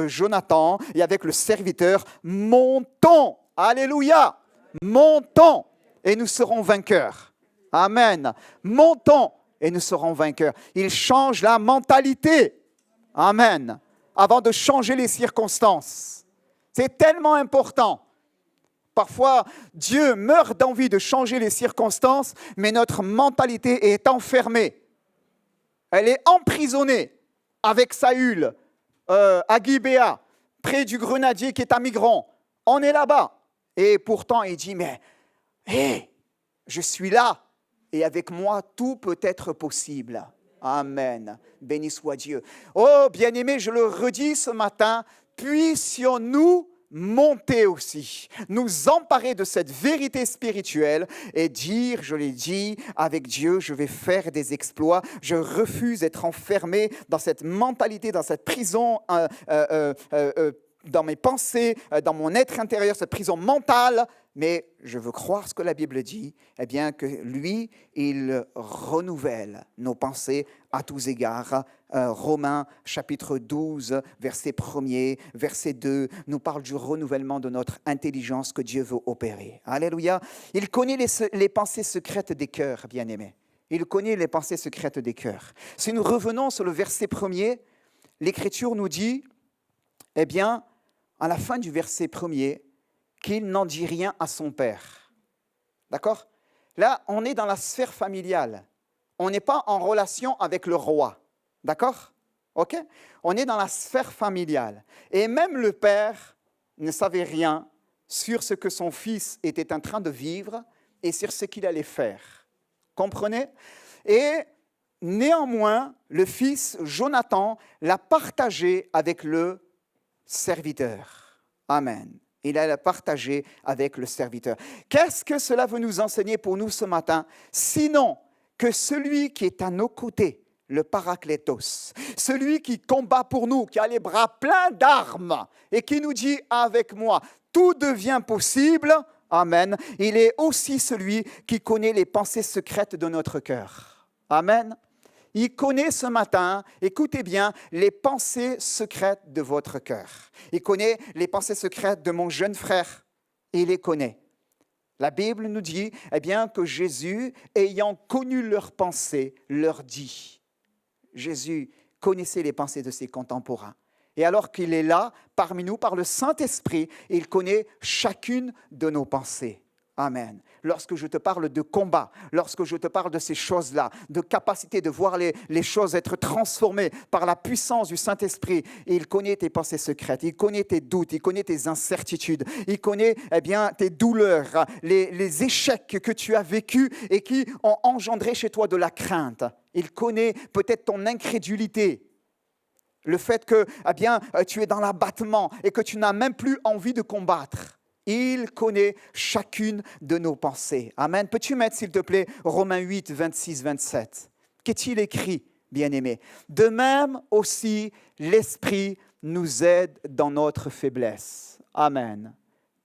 Speaker 1: Jonathan et avec le serviteur, montons, alléluia, montons et nous serons vainqueurs. Amen. Montons et nous serons vainqueurs. Il change la mentalité. Amen. Avant de changer les circonstances. C'est tellement important. Parfois, Dieu meurt d'envie de changer les circonstances, mais notre mentalité est enfermée. Elle est emprisonnée avec Saül, à Gibéa, près du grenadier qui est un migrant. On est là-bas. Et pourtant, il dit, mais je suis là. Et avec moi, tout peut être possible. Amen. Béni soit Dieu. Oh, bien-aimés, je le redis ce matin, puissions-nous monter aussi, nous emparer de cette vérité spirituelle et dire, je l'ai dit, avec Dieu, je vais faire des exploits. Je refuse d'être enfermé dans cette mentalité, dans cette prison, dans mes pensées, dans mon être intérieur, cette prison mentale. Mais je veux croire ce que la Bible dit, eh bien que lui, il renouvelle nos pensées à tous égards. Romains chapitre 12, verset 1er, verset 2, nous parle du renouvellement de notre intelligence que Dieu veut opérer. Alléluia. Il connaît les pensées secrètes des cœurs, bien-aimés. Il connaît les pensées secrètes des cœurs. Si nous revenons sur le verset 1er, l'Écriture nous dit, eh bien, à la fin du verset 1er, qu'il n'en dit rien à son père. D'accord? Là, on est dans la sphère familiale. On n'est pas en relation avec le roi. D'accord? OK? On est dans la sphère familiale. Et même le père ne savait rien sur ce que son fils était en train de vivre et sur ce qu'il allait faire. Comprenez? Et néanmoins, le fils Jonathan l'a partagé avec le serviteur. Amen. Il a partagé avec le serviteur. Qu'est-ce que cela veut nous enseigner pour nous ce matin? Sinon que celui qui est à nos côtés, le Paraklétos, celui qui combat pour nous, qui a les bras pleins d'armes et qui nous dit avec moi, tout devient possible, amen, il est aussi celui qui connaît les pensées secrètes de notre cœur. Amen. Il connaît ce matin, écoutez bien, les pensées secrètes de votre cœur. Il connaît les pensées secrètes de mon jeune frère. Il les connaît. La Bible nous dit eh bien, que Jésus, ayant connu leurs pensées, leur dit. Jésus connaissait les pensées de ses contemporains. Et alors qu'il est là, parmi nous, par le Saint-Esprit, il connaît chacune de nos pensées. Amen. Lorsque je te parle de combat, lorsque je te parle de ces choses-là, de capacité de voir les choses être transformées par la puissance du Saint-Esprit, il connaît tes pensées secrètes, il connaît tes doutes, il connaît tes incertitudes, il connaît eh bien, tes douleurs, les échecs que tu as vécus et qui ont engendré chez toi de la crainte. Il connaît peut-être ton incrédulité. Le fait que eh bien, tu es dans l'abattement et que tu n'as même plus envie de combattre. Il connaît chacune de nos pensées. Amen. Peux-tu mettre, s'il te plaît, Romains 8, 26, 27 ? Qu'est-il écrit bien-aimés. De même aussi, l'Esprit nous aide dans notre faiblesse. Amen.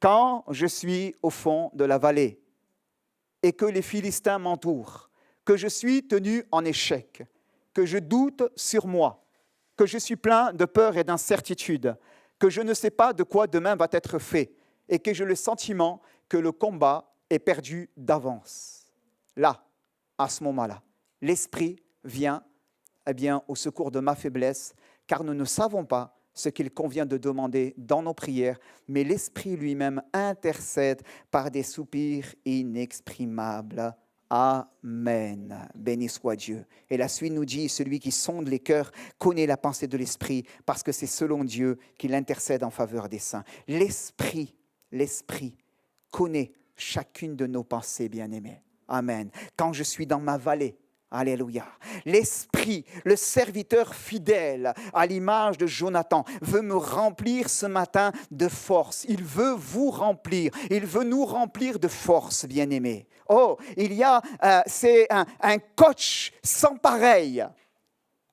Speaker 1: Quand je suis au fond de la vallée et que les Philistins m'entourent, que je suis tenu en échec, que je doute sur moi, que je suis plein de peur et d'incertitude, que je ne sais pas de quoi demain va être fait et que j'ai le sentiment que le combat est perdu d'avance. Là, à ce moment-là, l'Esprit vient au secours de ma faiblesse, car nous ne savons pas ce qu'il convient de demander dans nos prières, mais l'Esprit lui-même intercède par des soupirs inexprimables. Amen. Béni soit Dieu. Et la suite nous dit, celui qui sonde les cœurs connaît la pensée de l'Esprit, parce que c'est selon Dieu qu'il intercède en faveur des saints. L'Esprit connaît chacune de nos pensées, bien-aimés. Amen. Quand je suis dans ma vallée, alléluia. L'Esprit, le serviteur fidèle, à l'image de Jonathan, veut me remplir ce matin de force. Il veut vous remplir. Il veut nous remplir de force, bien-aimés. Oh, c'est un coach sans pareil.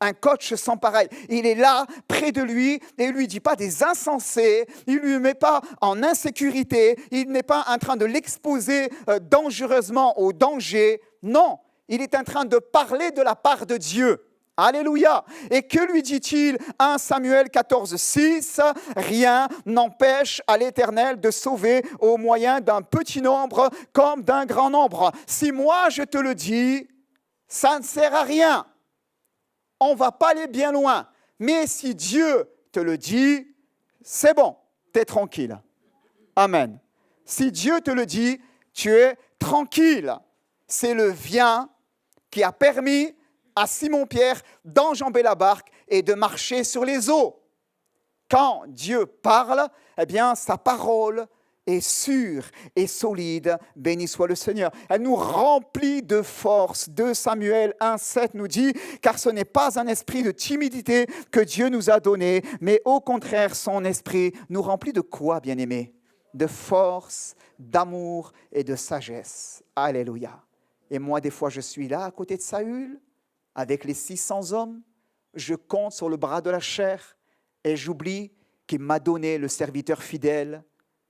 Speaker 1: Un coach sans pareil. Il est là, près de lui, et il ne lui dit pas des insensés, il ne lui met pas en insécurité, il n'est pas en train de l'exposer dangereusement au danger. Non, il est en train de parler de la part de Dieu. Alléluia. Et que lui dit-il? 1 Samuel 14, 6, rien n'empêche à l'Éternel de sauver au moyen d'un petit nombre comme d'un grand nombre. Si moi je te le dis, ça ne sert à rien. On ne va pas aller bien loin. Mais si Dieu te le dit, c'est bon, tu es tranquille. Amen. Si Dieu te le dit, tu es tranquille. C'est le vient qui a permis à Simon-Pierre d'enjamber la barque et de marcher sur les eaux. Quand Dieu parle, eh bien, sa parole est sûre et solide. Béni soit le Seigneur. Elle nous remplit de force. 2 Samuel 1,7 nous dit, car ce n'est pas un esprit de timidité que Dieu nous a donné, mais au contraire, son esprit nous remplit de quoi, bien-aimés? De force, d'amour et de sagesse. Alléluia. Et moi, des fois, je suis là, à côté de Saül, avec les 600 hommes, je compte sur le bras de la chair et j'oublie qu'il m'a donné le serviteur fidèle,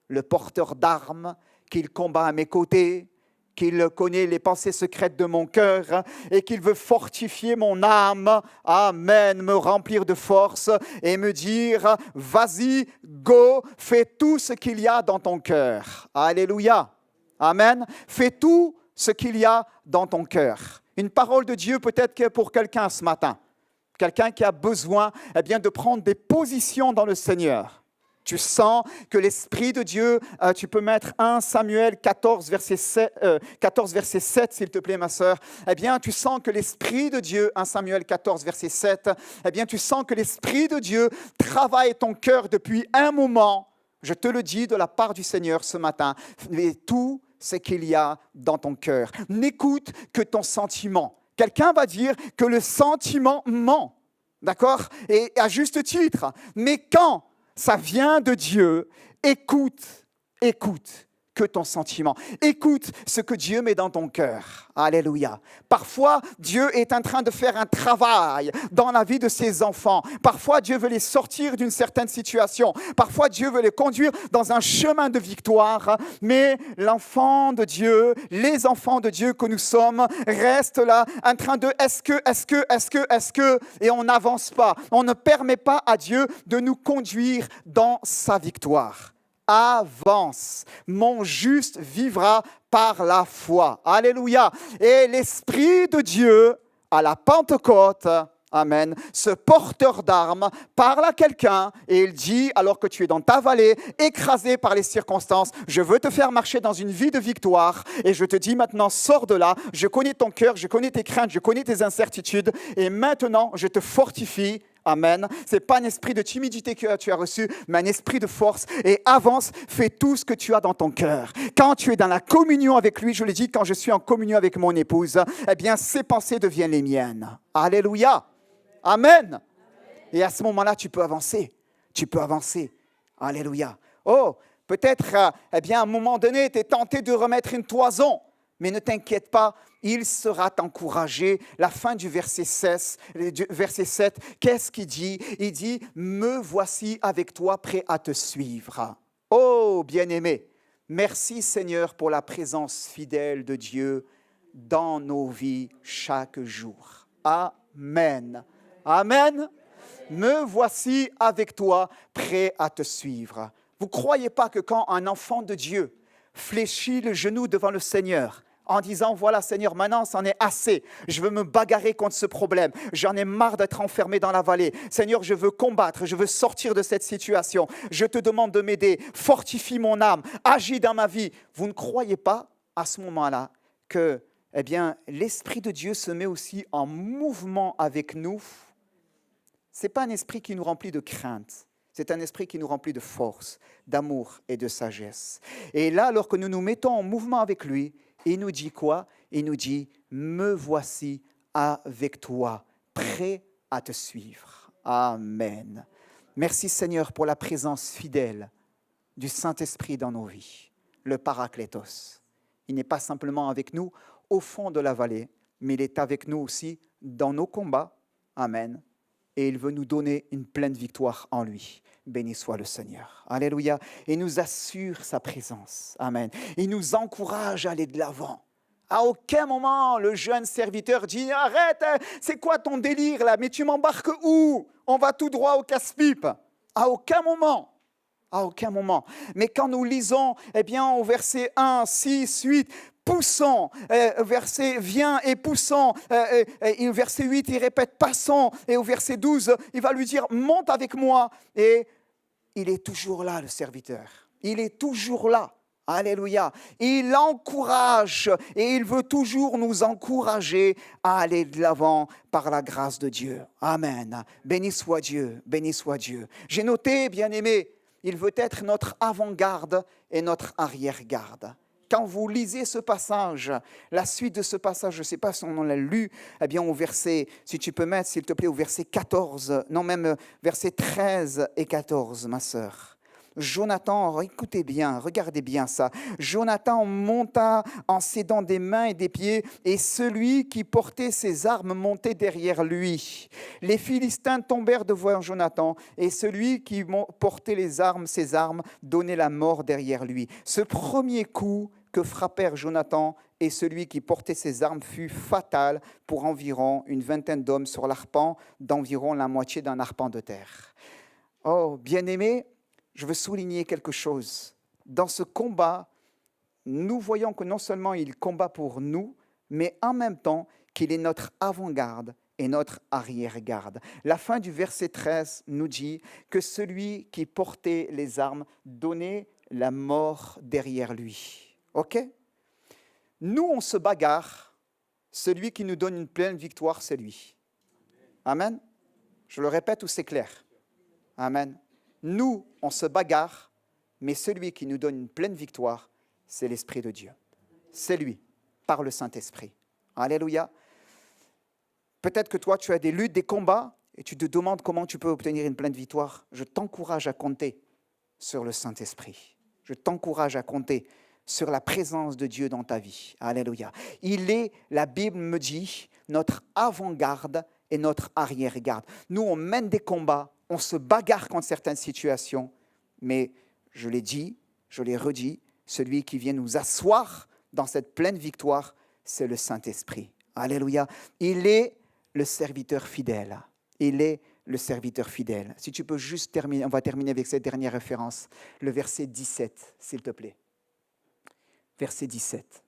Speaker 1: le porteur d'armes, qu'il combat à mes côtés, qu'il connaît les pensées secrètes de mon cœur et qu'il veut fortifier mon âme, amen, me remplir de force et me dire, vas-y, go, fais tout ce qu'il y a dans ton cœur. Alléluia, amen, fais tout ce qu'il y a dans ton cœur. Une parole de Dieu peut-être que pour quelqu'un ce matin, quelqu'un qui a besoin de prendre des positions dans le Seigneur. Tu sens que l'Esprit de Dieu, tu peux mettre 1 Samuel 14, verset 7, s'il te plaît, ma sœur. Eh bien, tu sens que l'Esprit de Dieu, 1 Samuel 14, verset 7, eh bien, tu sens que l'Esprit de Dieu travaille ton cœur depuis un moment. Je te le dis de la part du Seigneur ce matin. Mais tout ce qu'il y a dans ton cœur. N'écoute que ton sentiment. Quelqu'un va dire que le sentiment ment, d'accord? Et à juste titre. Mais quand ça vient de Dieu, écoute que ton sentiment. Écoute ce que Dieu met dans ton cœur. Alléluia. Parfois, Dieu est en train de faire un travail dans la vie de ses enfants. Parfois, Dieu veut les sortir d'une certaine situation. Parfois, Dieu veut les conduire dans un chemin de victoire. Mais l'enfant de Dieu, les enfants de Dieu que nous sommes, restent là en train de est-ce que, et on n'avance pas. On ne permet pas à Dieu de nous conduire dans sa victoire. Avance. Mon juste vivra par la foi. Alléluia. Et l'Esprit de Dieu, à la Pentecôte, amen, ce porteur d'armes parle à quelqu'un et il dit, alors que tu es dans ta vallée, écrasé par les circonstances, je veux te faire marcher dans une vie de victoire et je te dis maintenant, sors de là, je connais ton cœur, je connais tes craintes, je connais tes incertitudes et maintenant, je te fortifie. Amen. Ce n'est pas un esprit de timidité que tu as reçu, mais un esprit de force. Et avance, fais tout ce que tu as dans ton cœur. Quand tu es dans la communion avec lui, je le dis, quand je suis en communion avec mon épouse, eh bien, ses pensées deviennent les miennes. Alléluia. Amen. Et à ce moment-là, tu peux avancer. Tu peux avancer. Alléluia. Oh, peut-être, à un moment donné, tu es tenté de remettre une toison. Mais ne t'inquiète pas, il sera encouragé. La fin du verset 7, qu'est-ce qu'il dit? Il dit, me voici avec toi, prêt à te suivre. Oh, bien-aimé, merci Seigneur pour la présence fidèle de Dieu dans nos vies chaque jour. Amen. Amen. Me voici avec toi, prêt à te suivre. Vous ne croyez pas que quand un enfant de Dieu fléchit le genou devant le Seigneur, en disant, voilà Seigneur, maintenant c'en est assez, je veux me bagarrer contre ce problème, j'en ai marre d'être enfermé dans la vallée, Seigneur, je veux combattre, je veux sortir de cette situation, je te demande de m'aider, fortifie mon âme, agis dans ma vie. Vous ne croyez pas à ce moment-là que l'Esprit de Dieu se met aussi en mouvement avec nous? Ce n'est pas un esprit qui nous remplit de crainte. C'est un esprit qui nous remplit de force, d'amour et de sagesse. Et là, alors que nous nous mettons en mouvement avec lui, il nous dit quoi? Il nous dit, me voici avec toi, prêt à te suivre. Amen. Merci Seigneur pour la présence fidèle du Saint-Esprit dans nos vies, le Paraklétos. Il n'est pas simplement avec nous au fond de la vallée, mais il est avec nous aussi dans nos combats. Amen. Et il veut nous donner une pleine victoire en lui. Béni soit le Seigneur. Alléluia. Et nous assure sa présence. Amen. Il nous encourage à aller de l'avant. À aucun moment, le jeune serviteur dit, arrête, c'est quoi ton délire là? Mais tu m'embarques où? On va tout droit au casse-pipe. À aucun moment. À aucun moment. Mais quand nous lisons, au verset 1, 6, 8, poussons, verset viens et poussons, et au verset 8, il répète passons, et au verset 12, il va lui dire monte avec moi, et il est toujours là, le serviteur, il est toujours là, alléluia, il encourage, et il veut toujours nous encourager à aller de l'avant par la grâce de Dieu, amen, béni soit Dieu, béni soit Dieu. J'ai noté, bien-aimé, il veut être notre avant-garde et notre arrière-garde. Quand vous lisez ce passage, la suite de ce passage, je ne sais pas si on l'a lu, au verset, si tu peux mettre, s'il te plaît, au verset 14, non même verset 13 et 14, ma sœur. Jonathan, écoutez bien, regardez bien ça. Jonathan monta en s'aidant des mains et des pieds, et celui qui portait ses armes montait derrière lui. Les Philistins tombèrent devant Jonathan, et celui qui portait ses armes donnait la mort derrière lui. Ce premier coup que frappèrent Jonathan et celui qui portait ses armes fut fatal pour environ une vingtaine d'hommes sur l'arpent d'environ la moitié d'un arpent de terre. Oh, bien-aimés, je veux souligner quelque chose. Dans ce combat, nous voyons que non seulement il combat pour nous, mais en même temps qu'il est notre avant-garde et notre arrière-garde. La fin du verset 13 nous dit que celui qui portait les armes donnait la mort derrière lui. OK? Nous, on se bagarre. Celui qui nous donne une pleine victoire, c'est lui. Amen? Je le répète ou c'est clair? Amen. Nous, on se bagarre, mais celui qui nous donne une pleine victoire, c'est l'Esprit de Dieu. C'est lui, par le Saint-Esprit. Alléluia. Peut-être que toi, tu as des luttes, des combats, et tu te demandes comment tu peux obtenir une pleine victoire. Je t'encourage à compter sur le Saint-Esprit. Je t'encourage à compter sur la présence de Dieu dans ta vie. Alléluia. Il est, la Bible me dit, notre avant-garde et notre arrière-garde. Nous, on mène des combats, on se bagarre contre certaines situations, mais je l'ai dit, je l'ai redit, celui qui vient nous asseoir dans cette pleine victoire, c'est le Saint-Esprit. Alléluia. Il est le serviteur fidèle. Il est le serviteur fidèle. Si tu peux juste terminer, on va terminer avec cette dernière référence, le verset 17, s'il te plaît. Verset 17.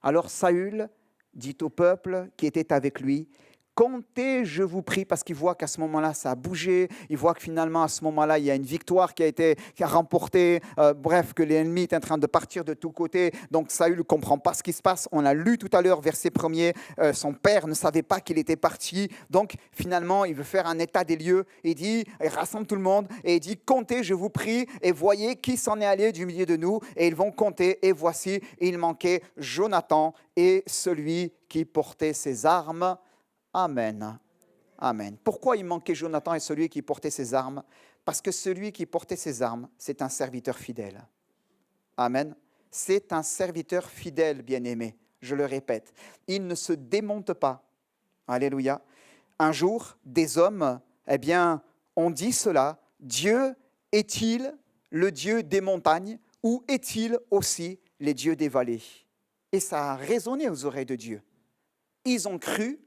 Speaker 1: Alors Saül dit au peuple qui était avec lui, comptez, je vous prie, parce qu'il voit qu'à ce moment-là, ça a bougé. Il voit que finalement, à ce moment-là, il y a une victoire qui a remporté. Bref, que l'ennemi est en train de partir de tous côtés. Donc, Saül ne comprend pas ce qui se passe. On l'a lu tout à l'heure, verset 1er. Son père ne savait pas qu'il était parti. Donc, finalement, il veut faire un état des lieux. Il rassemble tout le monde et il dit, comptez, je vous prie, et voyez qui s'en est allé du milieu de nous. Et ils vont compter. Et voici, il manquait Jonathan et celui qui portait ses armes. Amen. Amen. Pourquoi il manquait Jonathan et celui qui portait ses armes? Parce que celui qui portait ses armes, c'est un serviteur fidèle. Amen. C'est un serviteur fidèle, bien-aimé. je le répète, il ne se démonte pas. Alléluia. Un jour, des hommes, ont dit cela, Dieu est-il le Dieu des montagnes ou est-il aussi les dieux des vallées? Et ça a résonné aux oreilles de Dieu. Ils ont cru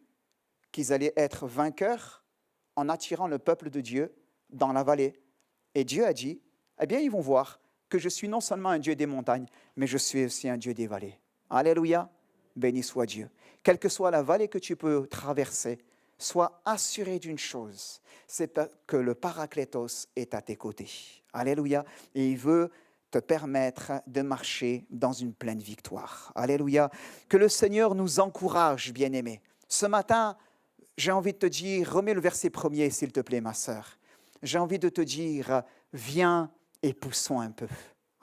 Speaker 1: qu'ils allaient être vainqueurs en attirant le peuple de Dieu dans la vallée. Et Dieu a dit, ils vont voir que je suis non seulement un Dieu des montagnes, mais je suis aussi un Dieu des vallées. Alléluia, béni soit Dieu. Quelle que soit la vallée que tu peux traverser, sois assuré d'une chose, c'est que le Paraklétos est à tes côtés. Alléluia, et il veut te permettre de marcher dans une pleine victoire. Alléluia, que le Seigneur nous encourage, bien-aimés. Ce matin, j'ai envie de te dire, remets le verset 1er, s'il te plaît, ma sœur. J'ai envie de te dire, viens et poussons un peu.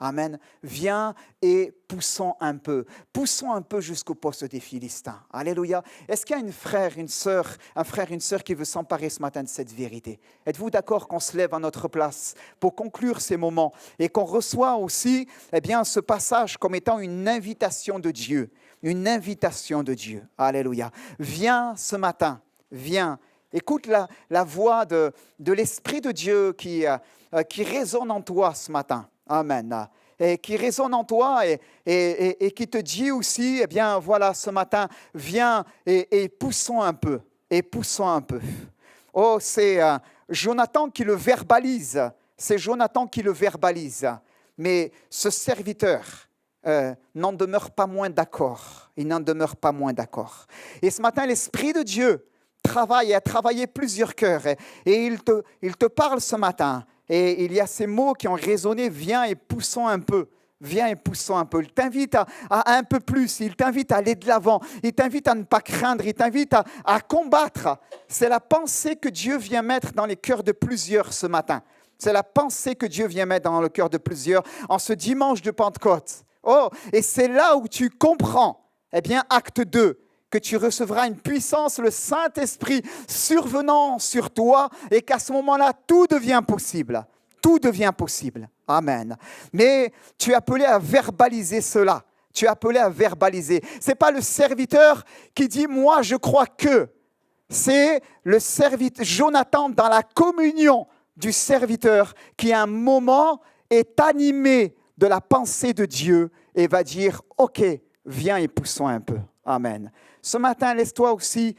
Speaker 1: Amen. Viens et poussons un peu. Poussons un peu jusqu'au poste des Philistins. Alléluia. Est-ce qu'il y a un frère, une sœur qui veut s'emparer ce matin de cette vérité? Êtes-vous d'accord qu'on se lève à notre place pour conclure ces moments et qu'on reçoit aussi ce passage comme étant une invitation de Dieu? Une invitation de Dieu. Alléluia. Viens ce matin. Viens. Écoute la voix de l'Esprit de Dieu qui résonne en toi ce matin. Amen. Et qui résonne en toi et qui te dit aussi, ce matin, viens et poussons un peu. Et poussons un peu. Oh, c'est Jonathan qui le verbalise. C'est Jonathan qui le verbalise. Mais ce serviteur n'en demeure pas moins d'accord. Il n'en demeure pas moins d'accord. Et ce matin, l'Esprit de Dieu travaille et a travaillé plusieurs cœurs. Et il te parle ce matin. Et il y a ces mots qui ont résonné, viens et poussons un peu. Viens et poussons un peu. Il t'invite à un peu plus. Il t'invite à aller de l'avant. Il t'invite à ne pas craindre. Il t'invite à combattre. C'est la pensée que Dieu vient mettre dans les cœurs de plusieurs ce matin. C'est la pensée que Dieu vient mettre dans le cœur de plusieurs en ce dimanche de Pentecôte. Oh, et c'est là où tu comprends, acte 2, que tu recevras une puissance, le Saint-Esprit survenant sur toi et qu'à ce moment-là, tout devient possible. Tout devient possible. Amen. Mais tu es appelé à verbaliser cela. Tu es appelé à verbaliser. Ce n'est pas le serviteur qui dit « moi, je crois que ». C'est le serviteur, Jonathan, dans la communion du serviteur, qui à un moment est animé de la pensée de Dieu et va dire « ok, viens et poussons un peu ». Amen. Ce matin, laisse-toi aussi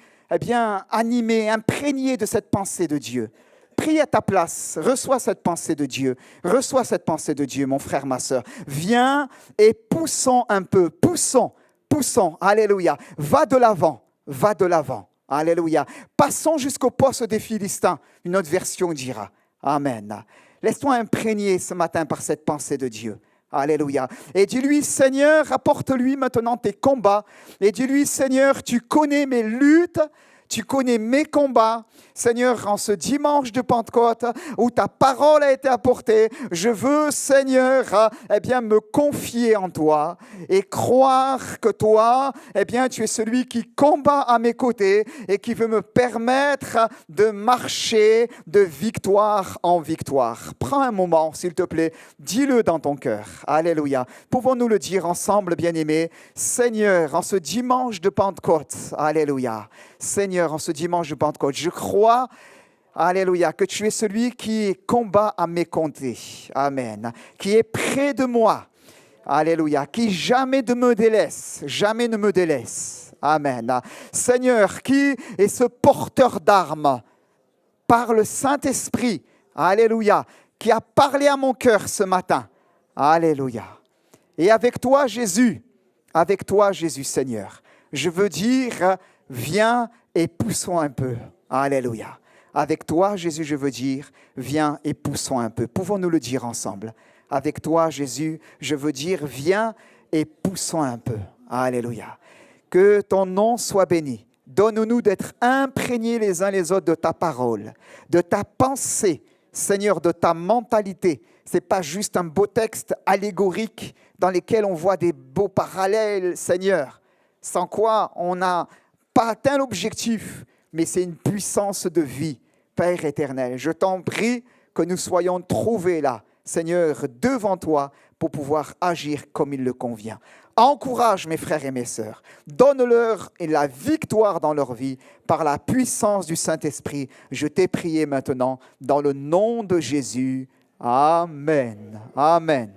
Speaker 1: animé, imprégné de cette pensée de Dieu. Prie à ta place, reçois cette pensée de Dieu. Reçois cette pensée de Dieu, mon frère, ma sœur. Viens et poussons un peu. Poussons, poussons. Alléluia. Va de l'avant, va de l'avant. Alléluia. Passons jusqu'au poste des Philistins. Une autre version dira. Amen. Laisse-toi imprégner ce matin par cette pensée de Dieu. Alléluia. Et dis-lui, Seigneur, apporte-lui maintenant tes combats. Et dis-lui, Seigneur, tu connais mes luttes, tu connais mes combats. Seigneur, en ce dimanche de Pentecôte, où ta parole a été apportée, je veux, Seigneur, me confier en toi et croire que toi, tu es celui qui combat à mes côtés et qui veut me permettre de marcher de victoire en victoire. Prends un moment, s'il te plaît, dis-le dans ton cœur. Alléluia. Pouvons-nous le dire ensemble, bien-aimés? Seigneur, en ce dimanche de Pentecôte, alléluia. Seigneur, en ce dimanche de Pentecôte, je crois, alléluia, que tu es celui qui combat à mes côtés. Amen. Qui est près de moi. Alléluia. Qui jamais ne me délaisse. Jamais ne me délaisse. Amen. Seigneur, qui est ce porteur d'armes par le Saint-Esprit. Alléluia. Qui a parlé à mon cœur ce matin. Alléluia. Et avec toi, Jésus, Seigneur, je veux dire, viens et poussons un peu. Alléluia. Avec toi, Jésus, je veux dire, viens et poussons un peu. Pouvons-nous le dire ensemble? Avec toi, Jésus, je veux dire, viens et poussons un peu. Alléluia. Que ton nom soit béni. Donne-nous d'être imprégnés les uns les autres de ta parole, de ta pensée, Seigneur, de ta mentalité. Ce n'est pas juste un beau texte allégorique dans lequel on voit des beaux parallèles, Seigneur, sans quoi on n'a pas atteint l'objectif, mais c'est une puissance de vie, Père éternel. Je t'en prie que nous soyons trouvés là, Seigneur, devant toi, pour pouvoir agir comme il le convient. Encourage mes frères et mes sœurs. Donne-leur la victoire dans leur vie par la puissance du Saint-Esprit. Je t'ai prié maintenant dans le nom de Jésus. Amen. Amen.